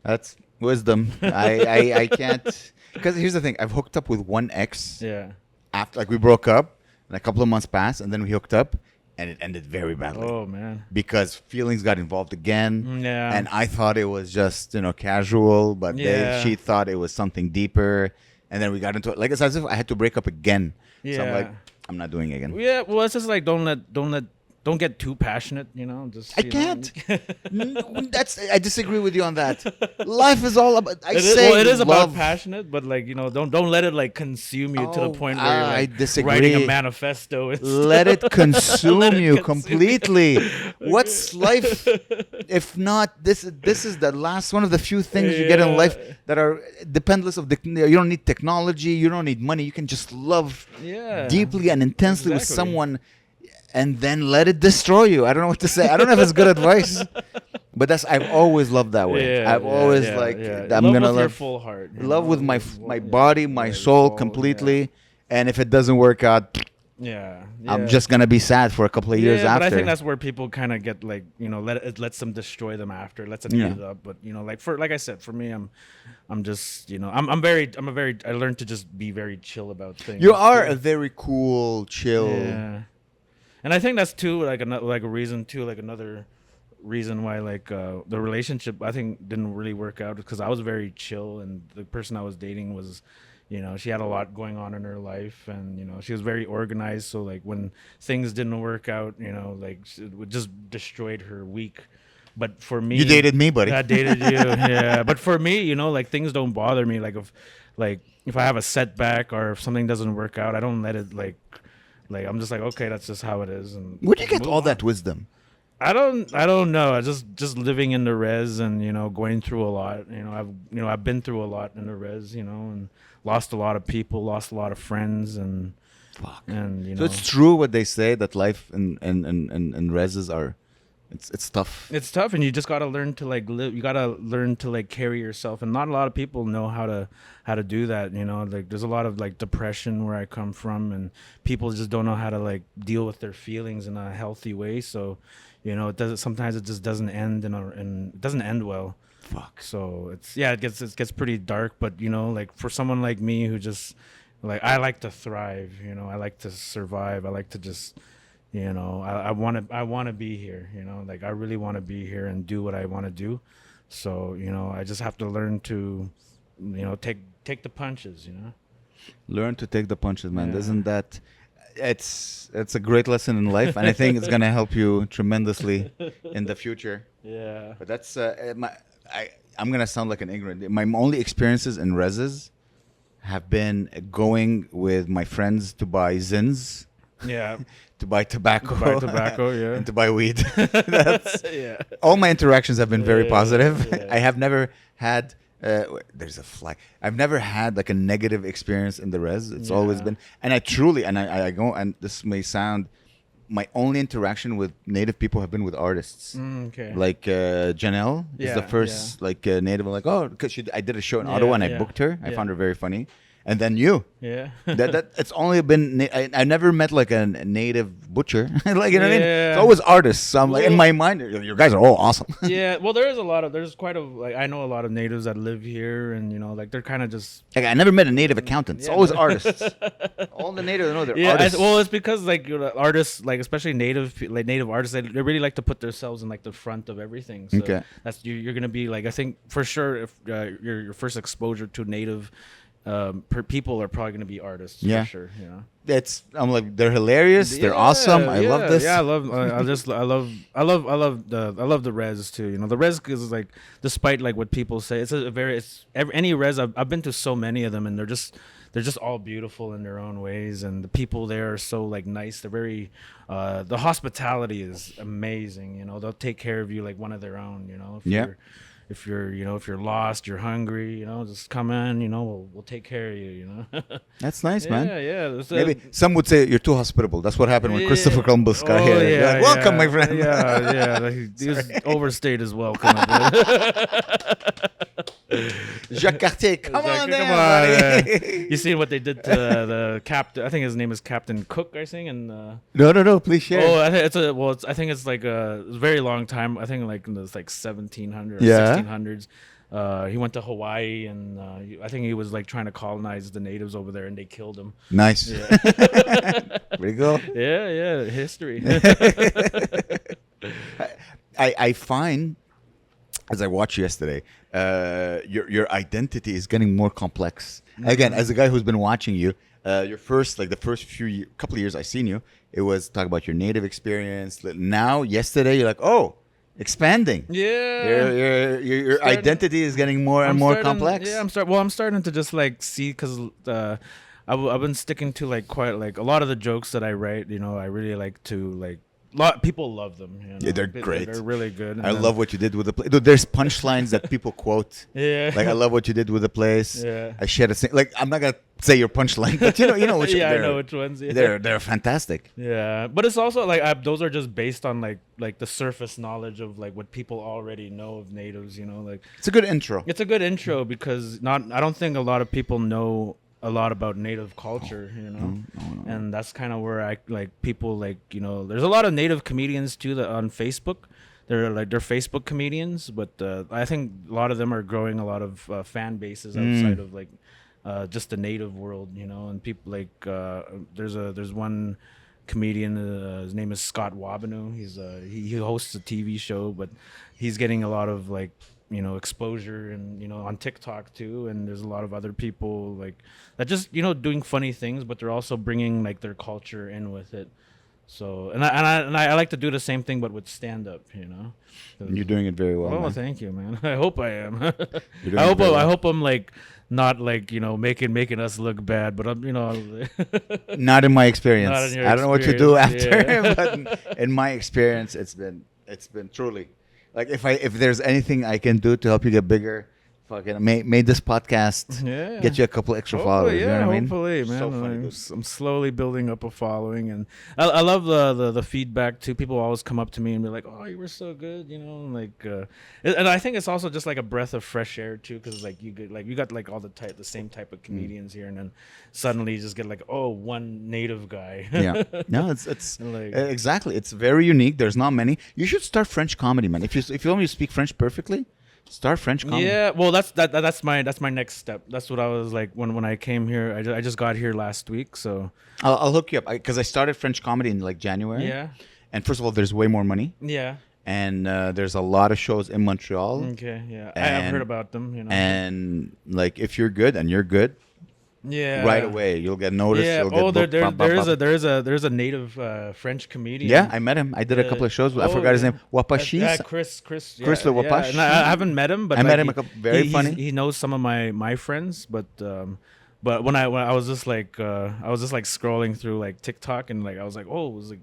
That's wisdom. I can't, because here's the thing. I've hooked up with one ex. Yeah. After we broke up, and a couple of months passed, and then we hooked up, and it ended very badly. Oh man. Because feelings got involved again. Yeah. And I thought it was just casual, but she thought it was something deeper, and then we got into it. Like it's as if I had to break up again. Yeah. So I'm like, I'm not doing it again. Yeah. Well, it's just like don't get too passionate, Just I can't. I disagree with you on that. Life is all about. It is about passionate, but like don't let it like consume you to the point where you're like writing a manifesto. Let it consume you completely. What's life if not this? This is the last one of the few things you get in life that are dependent of you don't need technology. You don't need money. You can just love deeply and intensely with someone. And then let it destroy you. I don't know what to say. I don't know if it's good advice, but I've always loved that way. I've always I'm gonna love your full heart. Love with my body, my soul completely. And if it doesn't work out, Yeah, I'm just gonna be sad for a couple of years after. But I think that's where people kind of get like, you know, it lets them destroy them after, lets them eat it up. But you know, like I said, for me, I'm just, you know, I learned to just be very chill about things. You are a very cool, chill. Yeah, and I think that's too like a reason too, like another reason why like the relationship I think didn't really work out, because I was very chill and the person I was dating was, you know, she had a lot going on in her life, and you know, she was very organized, so like when things didn't work out, you know, like it would just destroyed her week. But for me, you dated me, buddy. I dated you. Yeah, but for me, you know, like things don't bother me. Like if I have a setback or if something doesn't work out, I don't let it like I'm just like, okay, that's just how it is. And where do you get all that wisdom? I don't know. I just living in the res and, you know, going through a lot. You know, I've been through a lot in the res, you know, and lost a lot of people, lost a lot of friends, and fuck. And you know, so it's true what they say that life in reses are, it's tough. It's tough, and you just gotta learn to like live. You gotta learn to like carry yourself, and not a lot of people know how to do that. You know, like there's a lot of like depression where I come from, and people just don't know how to like deal with their feelings in a healthy way. So, you know, sometimes it just doesn't end and it doesn't end well. Fuck. So it gets pretty dark, but you know, like for someone like me who just like, I like to thrive, you know, I like to survive, I like to just, you know, I want to be here, you know, like I really want to be here and do what I want to do. So, you know, I just have to learn to, you know, take the punches, you know. Learn to take the punches, man. Isn't that it's a great lesson in life, and I think it's gonna help you tremendously in the future. Yeah. But that's I'm gonna sound like an ignorant. My only experiences in reses have been going with my friends to buy zins. Yeah. To buy tobacco. Yeah. And to buy weed. That's, all my interactions have been very positive. Yeah. I have never had there's a flag. I've never had like a negative experience in the res. It's always been, and I truly, and I go, and this may sound, my only interaction with native people have been with artists. Okay. Like Janelle is the first like native. I'm like, oh, because I did a show in Ottawa and I booked her. I found her very funny. And then you. Yeah. that it's only been I never met like a native butcher. Like, you know what I mean? It's always artists. So I'm like, in my mind, your guys are all awesome. Yeah. Well, there's quite a, like, I know a lot of natives that live here, and you know, like they're kind of just like, I never met a native accountant. It's always artists. All the natives, no, they're artists. Well, it's because like, you know, artists, like especially native artists, they really like to put themselves in like the front of everything. So that's you're gonna be like, I think for sure, if your first exposure to native people are probably going to be artists, for sure, you know. I'm like, they're hilarious, they're awesome. I love this. I love the res too, you know. The res is like, despite like what people say, any res, I've been to so many of them, and they're just all beautiful in their own ways, and the people there are so like nice. They're very the hospitality is amazing, you know. They'll take care of you like one of their own, you know. If you're lost, you're hungry, you know, just come in, you know, we'll take care of you, you know. That's nice, man. Yeah. Maybe some would say you're too hospitable. That's what happened when Christopher Columbus got here. Yeah, like, welcome, my friend. Yeah. He was overstayed his welcome. Jacques Cartier, come on, buddy. You seen what they did to the captain? I think his name is Captain Cook, I think. And no, please share. Oh, I think it's like a very long time. I think like in the 1700s, 1600s. He went to Hawaii, and I think he was like trying to colonize the natives over there, and they killed him. Nice. Yeah. Pretty cool. Yeah, history. I find, as I watched yesterday, your identity is getting more complex. Again, as a guy who's been watching you, the first couple of years I seen you, it was talk about your native experience. Now, yesterday, you're like, oh, expanding. Yeah. Your identity is getting more and more complex. Yeah, I'm starting to just like see, because I've been sticking to like quite like a lot of the jokes that I write. You know, I really like to like. People love them. You know? Yeah, they're great. They're really good. And I love what you did with the place. There's punchlines that people quote. Yeah. Like, I love what you did with the place. Yeah. I shared a thing. Like, I'm not gonna say your punchline, but you know which. I know which ones. Yeah. They're fantastic. Yeah, but it's also like those are just based on like the surface knowledge of like what people already know of natives. You know, like it's a good intro. It's a good intro because I don't think a lot of people know a lot about Native culture, you know, and that's kind of where I like people like, you know, there's a lot of Native comedians too that on Facebook. They're Facebook comedians, but I think a lot of them are growing a lot of fan bases outside of like just the Native world, you know, and people like there's one comedian, his name is Scott Wabanu. He hosts a TV show, but he's getting a lot of like, you know, exposure and, you know, on TikTok too. And there's a lot of other people like that just, you know, doing funny things, but they're also bringing like their culture in with it. So and I like to do the same thing, but with stand up, you know. You're doing it very well. Oh, man. thank you, man. I hope I am. I hope I'm like not like, you know, making us look bad, but I'm, you know. Not in my experience. Not in your I don't know what you do after, yeah. but in my experience, it's been truly like if there's anything I can do to help you get bigger, fucking made this podcast get you a couple extra followers. Yeah, you know what I mean? Hopefully, man. So funny, I'm slowly building up a following, and I love the feedback too. People always come up to me and be like, "Oh, you were so good," you know, like, and I think it's also just like a breath of fresh air too, because like you got like all the same type of comedians here, and then suddenly you just get like, oh, one Native guy. Yeah, no, it's like, exactly. It's very unique. There's not many. You should start French comedy, man. If you only speak French perfectly. Start French comedy. Yeah, well, that's my next step. That's what I was like when I came here. I just got here last week, so I'll hook you up because I started French comedy in like January. Yeah. And first of all, there's way more money. Yeah. And there's a lot of shows in Montreal. Okay. Yeah. I've heard about them. You know. And like if you're good and you're good. Yeah. Right away, you'll get noticed. Yeah. You'll get there's a native French comedian. Yeah, I met him. I did a couple of shows. I forgot his name. Wapashi. Yeah, Chris. Yeah, Chris the Wapashi. And I haven't met him, but I like, met him. Very funny. He knows some of my friends, but when I was just like scrolling through like TikTok and like I was like, oh, it was like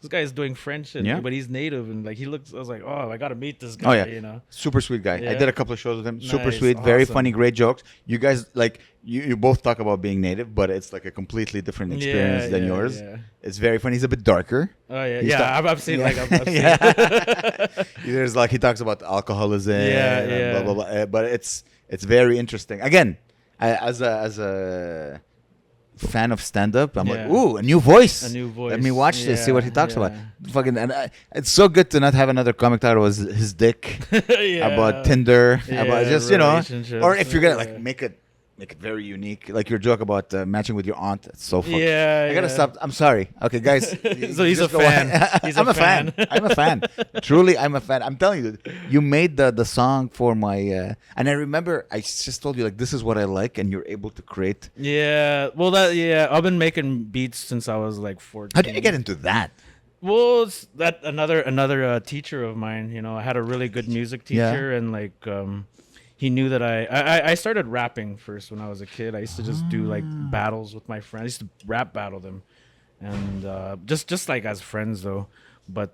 this guy's doing French, but he's native and like he looks. I was like, oh, I gotta meet this guy. Oh yeah, you know, super sweet guy. Yeah. I did a couple of shows with him. Super Nice, sweet, very awesome. funny, great jokes. You guys like you both talk about being native, but it's like a completely different experience than yours. Yeah. It's very funny. He's a bit darker. Oh yeah, He's I've seen like I've seen. yeah. There's like he talks about alcoholism. And blah blah blah. But it's very interesting. Again, as a fan of stand-up, I'm like, ooh, a new voice. A new voice. Let me watch this, see what he talks about. Fucking, and it's so good to not have another comic title was his dick, about Tinder, about just, you know, or if you're gonna like make it very unique, like your joke about matching with your aunt. It's so funny. I gotta stop. I'm sorry. Okay, guys. So he's a fan. I'm a fan. I'm a fan. Truly, I'm a fan. I'm telling you, you made the song for my, and I remember I just told you like this is what I like, and you're able to create. Yeah. Well, I've been making beats since I was like 14. How did you get into that? Well, it's that another teacher of mine. You know, I had a really good music teacher, and like he knew that I started rapping first when I was a kid. I used to just do like battles with my friends. I used to rap battle them, and just like as friends though. But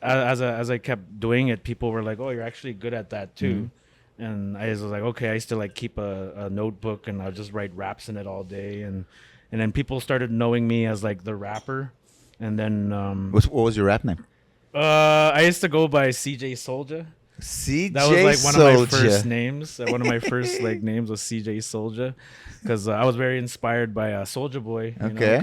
as I kept doing it, people were like, "Oh, you're actually good at that too." And I was like, "Okay." I used to like keep a notebook and I'll just write raps in it all day, and then people started knowing me as like the rapper. And then what was your rap name? I used to go by CJ Soulja. CJ That was like one Soulja. of my first names. One of my first like names was CJ Soulja, because I was very inspired by Soulja Boy. Okay.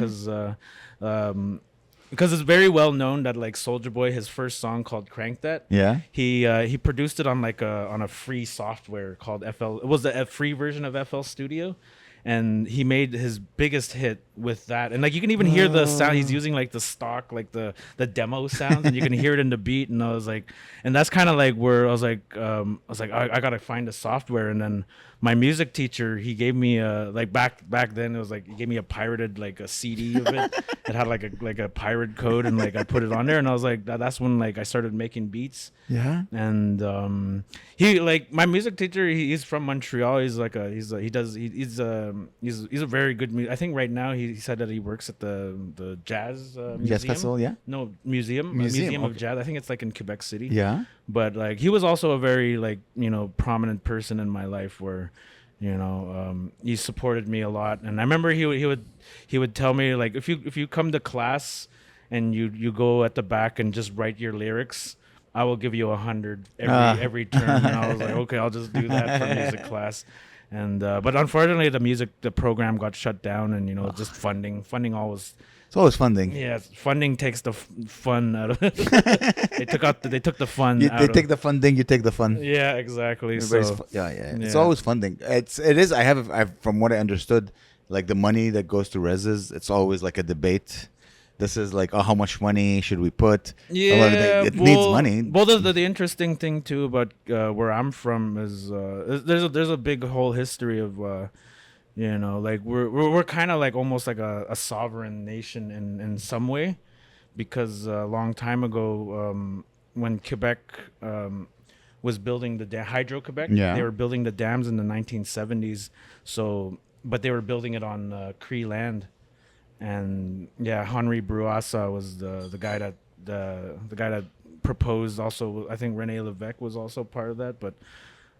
Because it's very well known that like Soulja Boy, his first song called "Crank That." Yeah. He produced it on like on a free software called FL. It was a free version of FL Studio. And he made his biggest hit with that, and like you can even hear the sound. He's using like the stock, like the demo sounds, and you can hear it in the beat. And I was like, and that's kind of like where I was like, I gotta find a software. And then my music teacher, he gave me like back then it was like he gave me a pirated like a CD of it. It had like a pirate code, and like I put it on there, and I was like, that's when like I started making beats. Yeah. And he like my music teacher. He's from Montreal. He's like he's a very good. I think right now he said that he works at the jazz museum. Jazz festival, yeah. No, museum of jazz. I think it's like in Quebec City. Yeah. But like he was also a very like prominent person in my life where he supported me a lot. And I remember he would tell me like if you come to class and you go at the back and just write your lyrics, I will give you 100 every term. And I was like, okay, I'll just do that for music class. And but unfortunately, the program got shut down, and just funding always. It's always funding. Yeah, funding takes the fun out of it. They took the fun. They take the funding, you take the fun. Yeah, exactly. Yeah. It's always funding. It is. I've from what I understood, like the money that goes to Rez's, it's always like a debate. This is like, how much money should we put? Yeah, it needs money. Well, the interesting thing too about where I'm from is there's a big whole history of like we're kind of like almost like a sovereign nation in some way, because a long time ago when Quebec was building the Hydro-Quebec, they were building the dams in the 1970s. So, but they were building it on Cree land. And Henri Brouassa was the guy that the guy that proposed. Also, I think René Lévesque was also part of that. But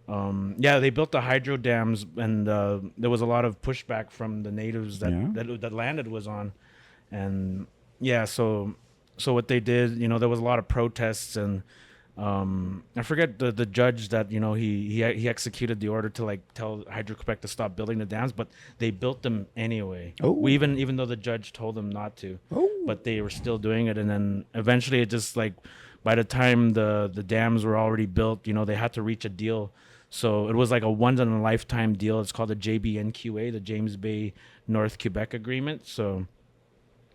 they built the hydro dams, and there was a lot of pushback from the natives that land it was on. And so what they did, there was a lot of protests, and I forget the judge that he executed the order to like tell Hydro-Quebec to stop building the dams, but they built them anyway. Even though the judge told them not to, but they were still doing it. And then eventually, it just like by the time the dams were already built, they had to reach a deal. So it was like a once in a lifetime deal. It's called the JBNQA, the James Bay North Quebec Agreement. So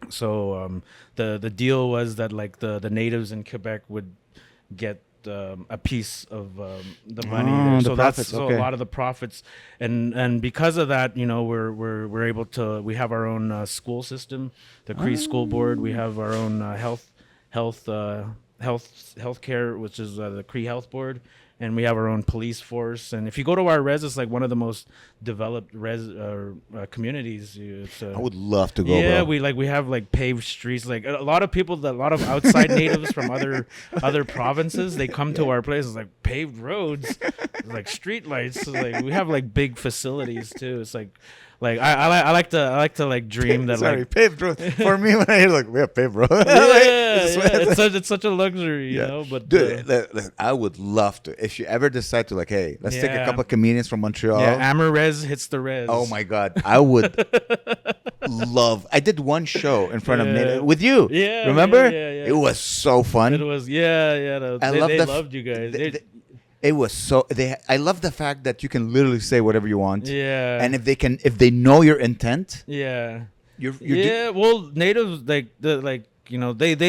the deal was that like the natives in Quebec would get a piece of the money there. So that's a lot of the profits, and because of that, we're able to, we have our own school system, the Cree School Board. We have our own healthcare, which is the Cree Health Board. And we have our own police force. And if you go to our res, it's like one of the most developed communities. I would love to go. Yeah, bro. we have like paved streets. Like a lot of outside natives from other provinces, they come to our place. It's like paved roads, like street lights. So like we have like big facilities too. It's like I like to like dream that paved road. For me, when I hear like we have paved road, it's such a luxury, you know. But dude, I would love to. If you ever decide to like, hey, let's take a couple of comedians from Montreal. Yeah, Amer Rez hits the res. Oh my God, I would love. I did one show in front of Native with you. Yeah, remember? Yeah. It was so fun. It was they loved you guys. It was so. I love the fact that you can literally say whatever you want. Yeah. And if they know your intent. Yeah. You're well, natives they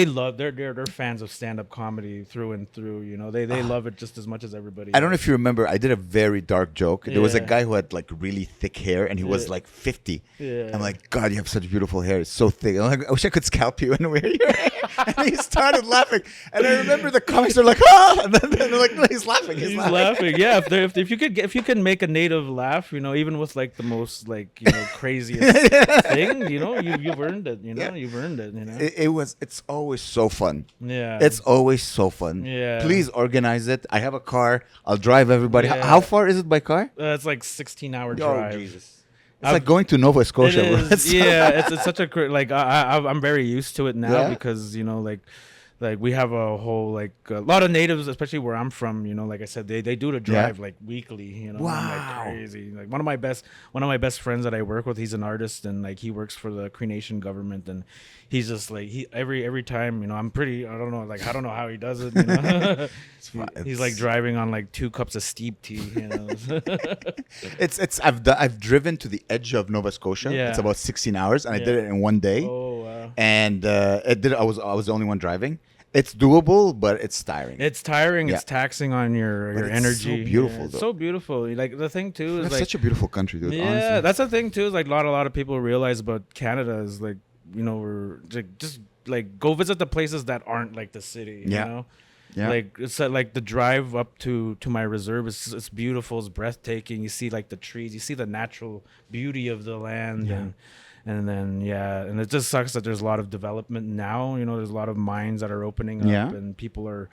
love they're fans of stand-up comedy through and through. They love it just as much as everybody. I don't know if you remember. I did a very dark joke. There was a guy who had like really thick hair, and he was like 50. Yeah. I'm like, God, you have such beautiful hair. It's so thick. I'm like, I wish I could scalp you and wear your hair. And he started laughing. And I remember the comics are like, and then they're like, no, he's laughing. He's laughing. Yeah. If you can make a native laugh, even with like the most like craziest thing, you've earned it. You've earned it. It's always so fun. Yeah. It's always so fun. Yeah. Please organize it. I have a car. I'll drive everybody. Yeah. How far is it by car? It's like 16-hour drive. Oh, Jesus. It's like going to Nova Scotia. It's such a like I'm very used to it now because like we have a whole like a lot of natives, especially where I'm from. Like I said, they do the drive like weekly. Wow, like crazy. Like one of my best friends that I work with, he's an artist and like he works for the Cree Nation government, and he's just like every time I don't know how he does it. He's like driving on like 2 cups of steep tea. I've driven to the edge of Nova Scotia. Yeah. It's about 16 hours, and I did it in one day. Oh wow! And I was the only one driving. It's doable, but it's tiring. It's tiring. It's taxing on your energy. It's so beautiful, though. It's so beautiful. Like the thing too is like such a beautiful country, dude. Yeah, honestly. That's the thing too. Is like a lot of people realize about Canada is like we're just like go visit the places that aren't like the city. Yeah. Like it's like the drive up to my reserve. It's beautiful. It's breathtaking. You see like the trees. You see the natural beauty of the land. Yeah. And then and it just sucks that there's a lot of development now. There's a lot of mines that are opening up, and people are,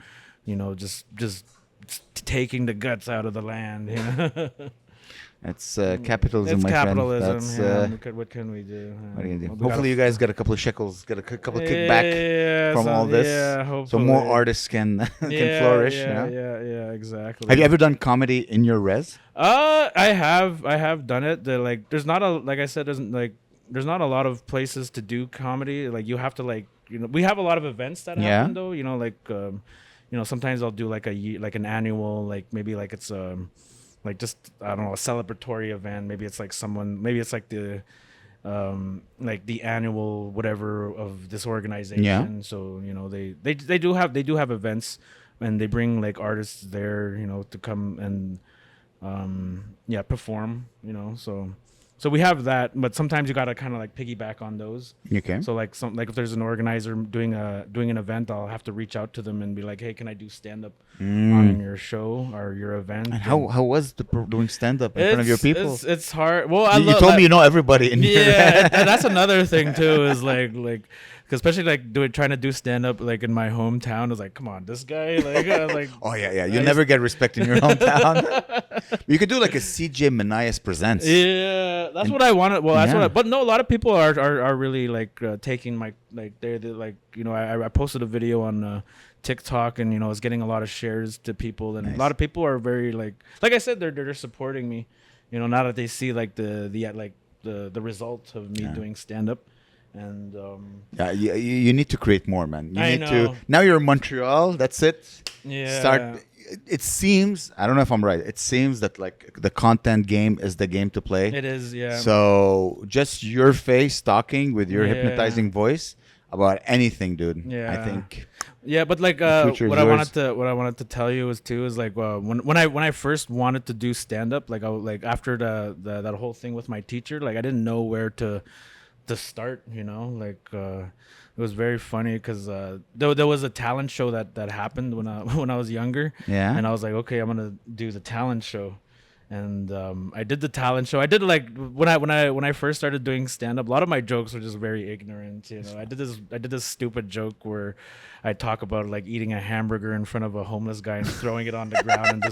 just taking the guts out of the land. It's capitalism, it's my capitalism. friend. That's, What can we do? what are you gonna do? Hopefully, you guys got a couple of shekels, got a couple of kickback from all this, so more artists can can flourish. Yeah, exactly. Have you ever done comedy in your res? I have done it. There's not a like I said, there's not a lot of places to do comedy. Like you have to we have a lot of events that happen though. Sometimes I'll do like an annual, like maybe like it's like just I don't know, a celebratory event. Maybe it's like like the annual whatever of this organization. Yeah. So they do have events, and they bring like artists there to come and perform. So we have that, but sometimes you gotta kind of like piggyback on those. Okay. So like if there's an organizer doing an event, I'll have to reach out to them and be like, hey, can I do stand up on your show or your event? And how was doing stand up in front of your people? It's hard. Well, you told me you know everybody in your that's another thing too. Is like cause especially like trying to do stand up like in my hometown. I was like, come on, this guy like. Oh yeah. You never get respect in your hometown. You could do like a CJ Monias presents. Yeah, that's what I wanted. Well, that's but no, a lot of people are really like taking my they're like I posted a video on TikTok and it's getting a lot of shares to people, and a lot of people are very like I said, they're supporting me. Now that they see like the result of me doing stand up. And you need to create more, man. I know. Now you're in Montreal. That's it. Yeah. It seems, I don't know if I'm right. It seems that like the content game is the game to play. It is, yeah. So just your face talking with your hypnotizing voice about anything, dude. Yeah. I think. Yeah, but like what I wanted to tell you is like when I first wanted to do stand up, like after that whole thing with my teacher, like I didn't know where to start, it was very funny because there was a talent show that happened when I was younger, and I was like, okay, I'm gonna do the talent show, and I did the talent show. I did like when I first started doing stand up, a lot of my jokes were just very ignorant. I did this stupid joke where I talk about like eating a hamburger in front of a homeless guy and throwing it on the ground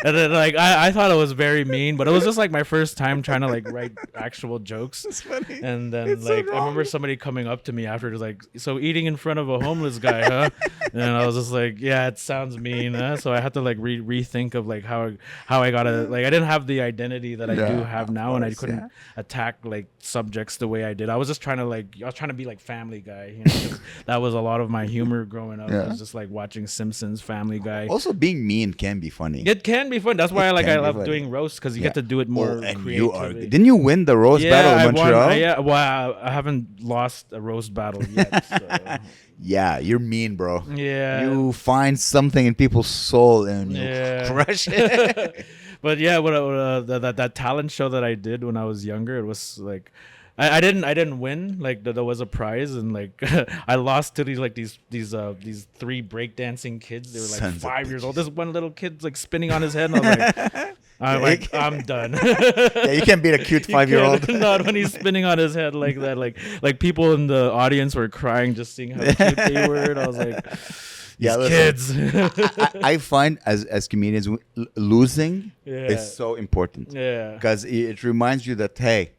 and then like I thought it was very mean, but it was just like my first time trying to like write actual jokes. It's funny. And then it's like I remember somebody coming up to me after, just like, so eating in front of a homeless guy, huh? And I was just like, yeah, it sounds mean, huh? So I had to like rethink of like how I gotta, like I didn't have the identity that I do have now, and I couldn't attack like subjects the way I did. I was trying to be like Family Guy, 'cause that was a lot of my humor growing up. I was just like watching Simpsons, Family Guy. Also, being mean can be funny. It can be fun. That's why I love doing roasts, because you get to do it more creatively. Didn't you win the roast battle in Montreal? Well, I haven't lost a roast battle yet. So. Yeah, you're mean, bro. Yeah. You find something in people's soul and you crush it. But yeah, that talent show that I did when I was younger, it was like I didn't win. Like there was a prize, and like I lost to these three breakdancing kids. They were like 5 years old. This one little kid's like spinning on his head, and I'm done. Yeah, you can't beat a cute 5-year-old. Not when he's spinning on his head like that. Like people in the audience were crying just seeing how cute they were. And I was like, kids. I find as comedians, losing is so important. Yeah, because it reminds you that, hey,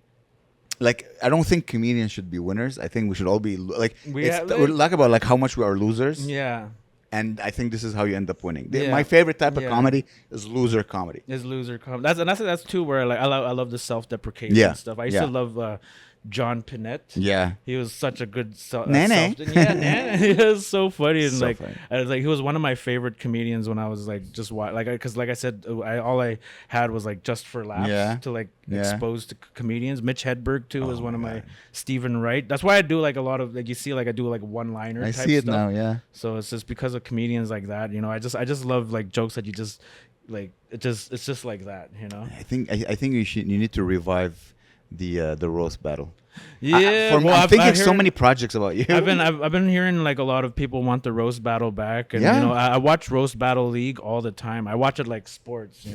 like I don't think comedians should be winners. I think we should all be like we're like about like how much we are losers. Yeah. And I think this is how you end up winning. My favorite type of comedy is loser comedy. That's too where like I love the self-deprecation stuff. I used to love John Pinette. Yeah, he was such a good Nene. He was so funny, and so funny. I was like, he was one of my favorite comedians when I was like just because like I said, all I had was like Just for Laughs to like expose to comedians. Mitch Hedberg too was one of my Stephen Wright. That's why I do like a lot of like you see like I do like one-liner. I see it stuff. Now, yeah. So it's just because of comedians like that, I just love like jokes that you just like it's just like that, I think you need to revive the roast battle. Yeah, I'm thinking so many projects about you. I've been hearing like a lot of people want the roast battle back, and I watch Roast Battle League all the time. I watch it like sports,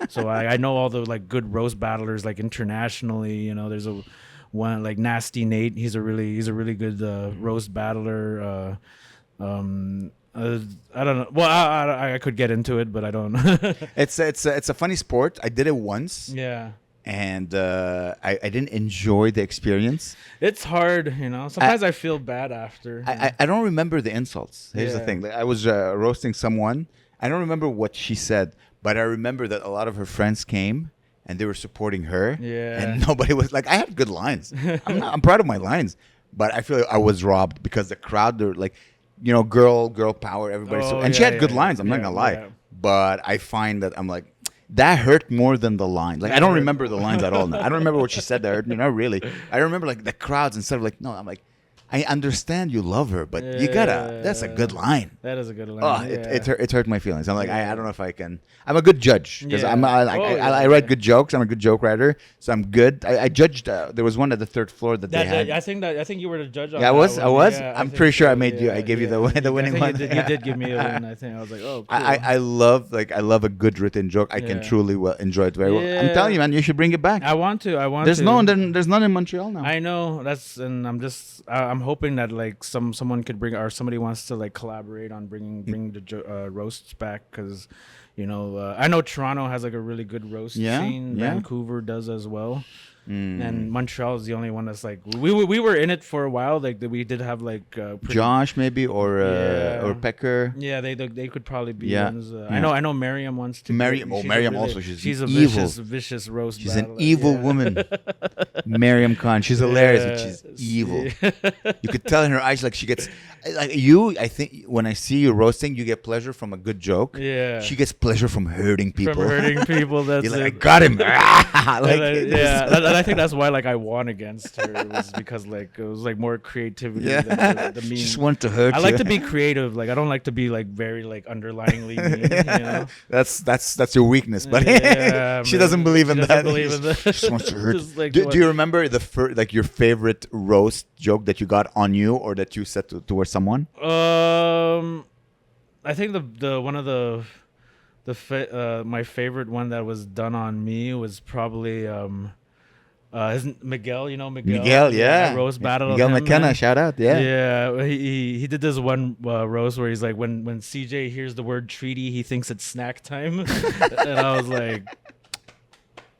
so I know all the like good roast battlers like internationally. There's one like Nasty Nate. He's a really good roast battler. I don't know. Well, I could get into it, but I don't. It's a funny sport. I did it once. Yeah. and I didn't enjoy the experience. It's hard, you know. Sometimes I feel bad after. I don't remember the insults. Here's the thing. Like, I was roasting someone. I don't remember what she said, but I remember that a lot of her friends came and they were supporting her. Yeah. And nobody was like, I had good lines. I'm proud of my lines, but I feel like I was robbed because the crowd, they're like, you know, girl power, everybody. And she had good lines. I'm not gonna lie. Yeah. But I find that I'm like, that hurt more than the lines. Like, I don't remember the lines at all now. I don't remember what she said that hurt me. Not really. I remember like the crowds instead of like, no, I'm like, I understand you love her, but you gotta. That's a good line. That is a good line. Oh, it hurt my feelings. I'm like, I don't know if I can. I'm a good judge because I write good jokes. I'm a good joke writer, so I'm good. I judged. There was one at the third floor that they had. I think you were the judge. I was. Yeah, I'm pretty sure I made you. I gave you the winning one. You did give me a win. I think I was like, oh, cool. I love a good written joke. I can truly enjoy it very well. I'm telling you, man, you should bring it back. I want to. There's none in Montreal now. I know and I'm hoping that like someone could bring, or somebody wants to like collaborate on bring the roasts back, because you know I know Toronto has like a really good roast scene. Vancouver does as well. And Montreal is the only one that's like we were in it for a while. Like we did have like Josh maybe or Pecker. Yeah, they could probably be ones. I know Miriam wants to. Miriam also she's a evil. vicious roast. She's an evil woman. Miriam Khan. She's hilarious, but she's evil. You could tell in her eyes like she gets like you. I think when I see you roasting, you get pleasure from a good joke. Yeah, she gets pleasure from hurting people. That's like, I got him. And I think that's why like I won against her. It was because like it was like more creativity than the mean. Just want to hurt you. I like to be creative. Like I don't like to be like very like underliningly mean. You know? That's your weakness, but she doesn't believe in that. She just wants to hurt. Like, do you remember like your favorite roast joke that you got on you or that you said towards someone? I think the one of my favorite one that was done on me was probably isn't Miguel, you know Miguel? Yeah. Roast battle. Miguel McKenna, shout out, yeah. Yeah, he did this one roast where he's like, when CJ hears the word treaty, he thinks it's snack time, and I was like,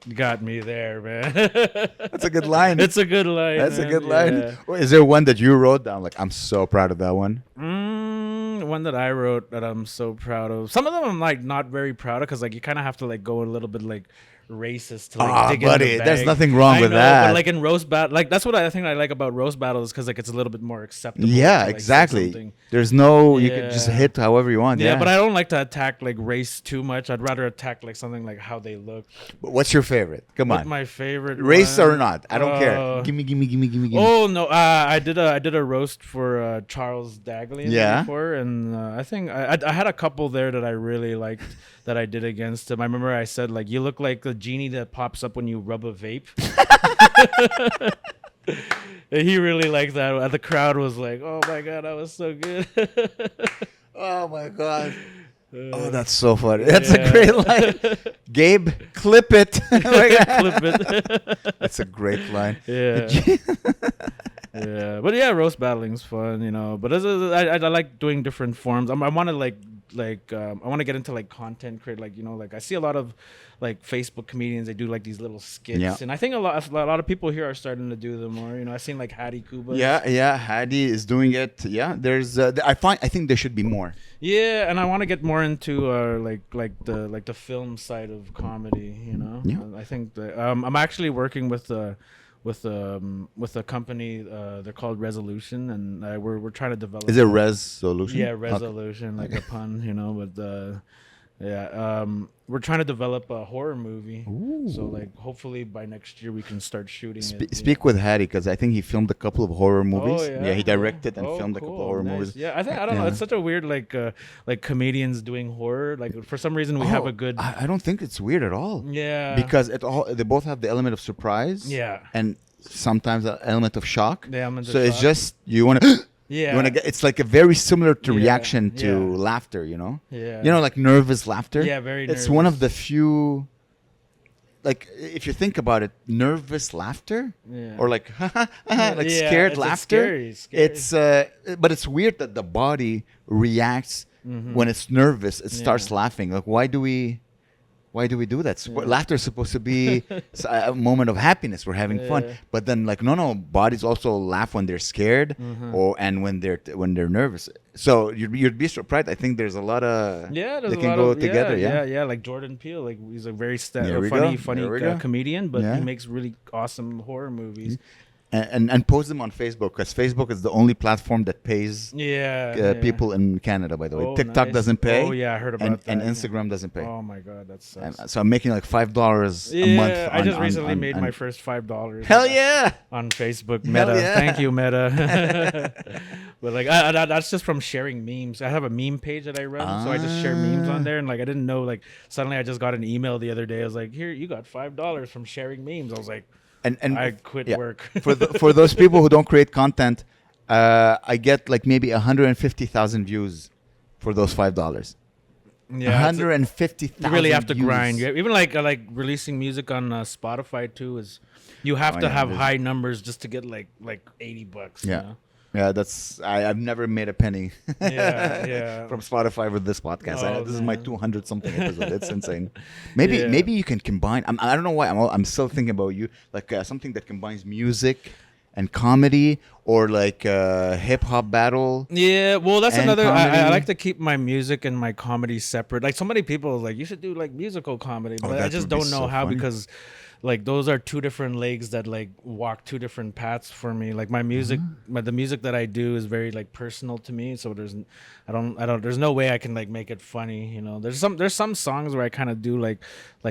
you got me there, man. That's a good line. It's a good line. That's a good line. Is there one that you wrote down? Like, I'm so proud of that one. One that I wrote that I'm so proud of. Some of them I'm like not very proud of because like you kind of have to like go a little bit like racist to like dig in the bag. There's nothing wrong with that. But like in roast battle, like that's what I think I like about roast battles because like it's a little bit more acceptable. Yeah, to, like, exactly. There's no you can just hit however you want. Yeah, but I don't like to attack like race too much. I'd rather attack like something like how they look. What's your favorite? Come on. My favorite race or not? I don't care. Give me. Oh no, I did a roast for Charles Daglian before, and I think I had a couple there that I really liked that I did against him. I remember I said like, you look like the genie that pops up when you rub a vape. He really liked that. The crowd was like, oh my god, that was so good. Oh my god. Oh, that's so funny. That's a great line. Gabe, clip it. Clip it. That's a great line. Yeah. Yeah, but yeah, roast battling's fun, you know. But I like doing different forms. I want to I want to get into like content create, like, you know, like I see a lot of like Facebook comedians, they do like these little skits, and I think a lot of people here are starting to do them more. You know, I've seen like Hattie Kuba. Yeah, Hattie is doing it. Yeah, there's I think there should be more. Yeah, and I want to get more into like the film side of comedy. You know, I think that I'm actually working with a company. They're called Resolution, and we're trying to develop. Is it Resolution? Yeah, Resolution, like a pun, you know. But we're trying to develop a horror movie. Ooh. So like, hopefully by next year we can start shooting it. Speak with Hattie, because I think he filmed a couple of horror movies. Oh, yeah. He directed and filmed a couple of horror movies. Yeah, I don't know. It's such a weird like comedians doing horror. Like for some reason we have a good. I don't think it's weird at all. Yeah. Because they both have the element of surprise. Yeah. And sometimes the element of shock. The element so of it's shock. Just you want to. Yeah. You want to get, it's like a very similar to reaction to laughter, you know? Yeah. You know, like nervous laughter? Yeah, very nervous. It's one of the few, like, if you think about it, nervous laughter or like, like scared laughter. It's scary. But it's weird that the body reacts when it's nervous. It starts laughing. Like, why do we Why do we do that? Laughter is supposed to be a moment of happiness. We're having fun, but then like no, bodies also laugh when they're scared and when they're nervous. So you'd be surprised. I think there's a lot of they can go together. Yeah. Like Jordan Peele, like he's a very funny comedian, but he makes really awesome horror movies. And post them on Facebook, because Facebook is the only platform that pays people in Canada, by the way. TikTok doesn't pay. Oh, yeah, I heard about that. And Instagram doesn't pay. Oh, my God, that sucks. So I'm making like $5 a month. I just recently made my first $5. Hell yeah! On Facebook. Meta. Yeah. Thank you, Meta. But like that's just from sharing memes. I have a meme page that I run, so I just share memes on there. And like I didn't know, like suddenly I just got an email the other day. I was like, here, you got $5 from sharing memes. I was like, and I quit work. for those people who don't create content, I get like maybe 150,000 views for those $5. Yeah, 150,000. You really have to grind. Even like releasing music on Spotify too is you have to have high numbers just to get like $80. Yeah. You know? Yeah, I've never made a penny from Spotify with this podcast. This is my 200 something episode. It's insane. Maybe you can combine. I don't know why. I'm still thinking about you, like something that combines music and comedy, or like hip hop battle. Yeah, well, that's another. I like to keep my music and my comedy separate. Like so many people like you should do like musical comedy, but I just don't know how because. Like those are two different legs that like walk two different paths for me. Like my music, the music that I do is very like personal to me. So there's no way I can like make it funny. You know, there's some songs where I kind of do like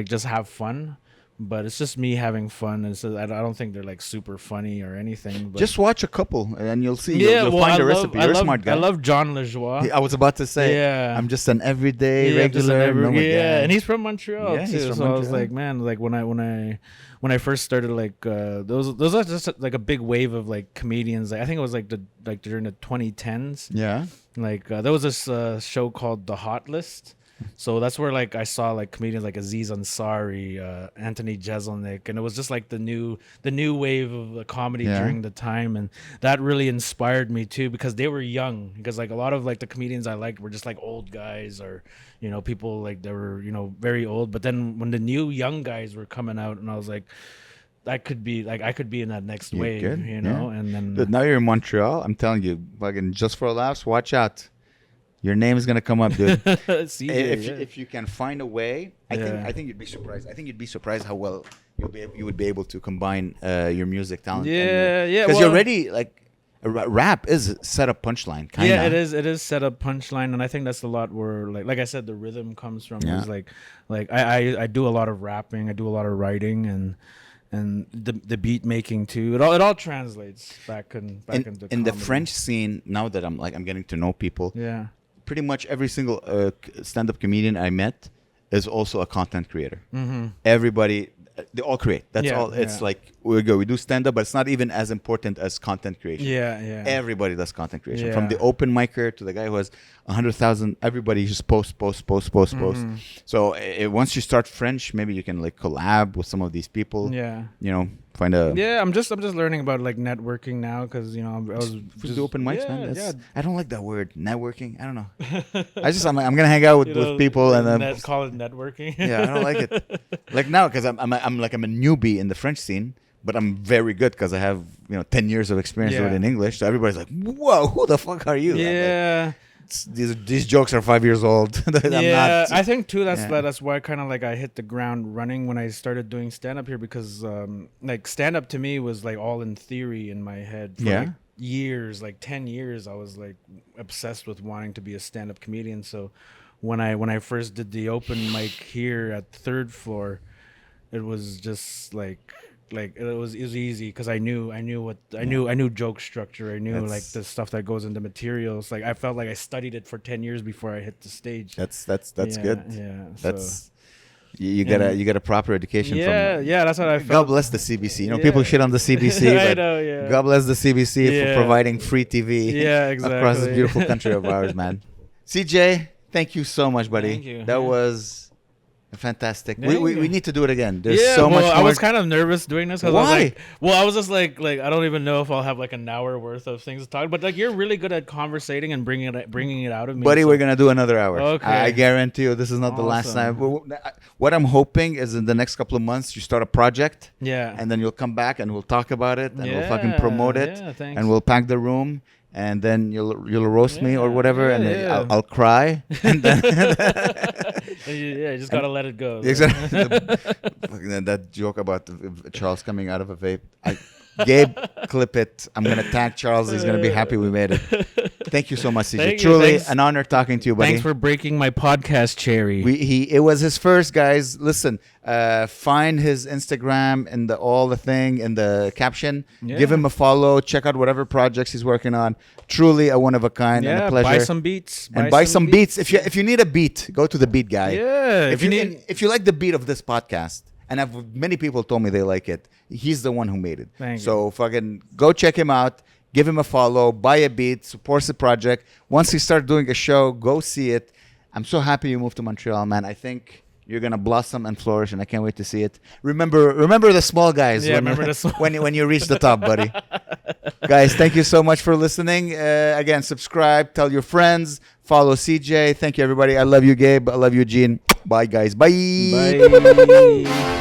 just have fun, but it's just me having fun. And so I don't think they're like super funny or anything. But just watch a couple and you'll see. You'll find a recipe. You're a smart guy. I love John Lajoie. I was about to say, I'm just an everyday regular. And he's from Montreal too. So I was like, man, like when I first started, like those are just like a big wave of like comedians. Like, I think it was like during the 2010s. Yeah. Like there was this show called The Hot List. So that's where like I saw like comedians like Aziz Ansari, Anthony Jeselnik, and it was just like the new wave of comedy during the time, and that really inspired me too because they were young. Because like a lot of like the comedians I liked were just like old guys or people like they were very old. But then when the new young guys were coming out, and I was like, I could be in that next wave, And then but now you're in Montreal. I'm telling you, fucking just for laughs, watch out. Your name is gonna come up, dude. If you can find a way, I think you'd be surprised. I think you'd be surprised how well you would be able to combine your music talent. Because you're already like rap is set up punchline. Kinda. Yeah, it is set up punchline, and I think that's a lot where like I said, the rhythm comes from. Is like I do a lot of rapping, I do a lot of writing, and the beat making too. It all translates back into in the French scene. Now that I'm getting to know people. Yeah. Pretty much every single stand-up comedian I met is also a content creator. Mm-hmm. Everybody, they all create. That's all. It's like we do stand-up, but it's not even as important as content creation. Yeah. Everybody does content creation. Yeah. From the open micer to the guy who has 100,000. Everybody just post. So once you start French, maybe you can like collab with some of these people. Yeah. Find a. Yeah, I'm just learning about like networking now because I was just the open mics, man. I don't like that word, networking. I don't know. I'm gonna hang out with people and then call it networking. Yeah, I don't like it. Like now because I'm a newbie in the French scene, but I'm very good because I have 10 years of experience with it in English. So everybody's like, "Whoa, who the fuck are you?" Yeah. These jokes are 5 years old. I think too that's why kind of like I hit the ground running when I started doing stand up here because like stand up to me was like all in theory in my head for like years, like 10 years. I was like obsessed with wanting to be a stand up comedian. So when I first did the open mic here at Third Floor, it was just like it was easy because I knew joke structure. I knew like the stuff that goes into materials. Like I felt like I studied it for 10 years before I hit the stage. That's good. Yeah. That's you got a proper education. Yeah. That's what I felt. God bless the CBC. People shit on the CBC. I know. Yeah. God bless the CBC for providing free TV. Yeah, exactly. Across this beautiful country of ours, man. CJ, thank you so much, buddy. Thank you. That was Fantastic. Yeah. We need to do it again. There's so much more. I was kind of nervous doing this because Why? I was just like I don't even know if I'll have like an hour worth of things to talk. But like you're really good at conversating and bringing it out of me. Buddy, we're gonna do another hour. Okay. I guarantee you, this is not the last time. What I'm hoping is in the next couple of months you start a project. Yeah. And then you'll come back and we'll talk about it and we'll fucking promote it. Yeah, thanks. And we'll pack the room. And then you'll roast me or whatever, and then I'll cry. And then you just gotta let it go. Exactly. That joke about Charles coming out of a vape. Gabe, clip it. I'm gonna tag Charles. He's gonna be happy we made it. Thank you so much, CJ. Truly an honor talking to you, buddy. Thanks for breaking my podcast cherry. It was his first, guys. Listen, find his Instagram in the caption. Yeah. Give him a follow. Check out whatever projects he's working on. Truly a one of a kind and a pleasure. Buy some beats. Buy some beats. If you need a beat, go to the beat guy. Yeah. If you like the beat of this podcast, and many people told me they like it, he's the one who made it. So fucking go check him out. Give him a follow. Buy a beat. Support the project. Once he starts doing a show, go see it. I'm so happy you moved to Montreal, man. I think you're gonna blossom and flourish, and I can't wait to see it. Remember the small guys. Yeah, remember the small. when you reach the top, buddy. Guys, thank you so much for listening. Again, subscribe, tell your friends, follow CJ. Thank you, everybody. I love you, Gabe. I love you, Gene. Bye, guys. Bye. Bye.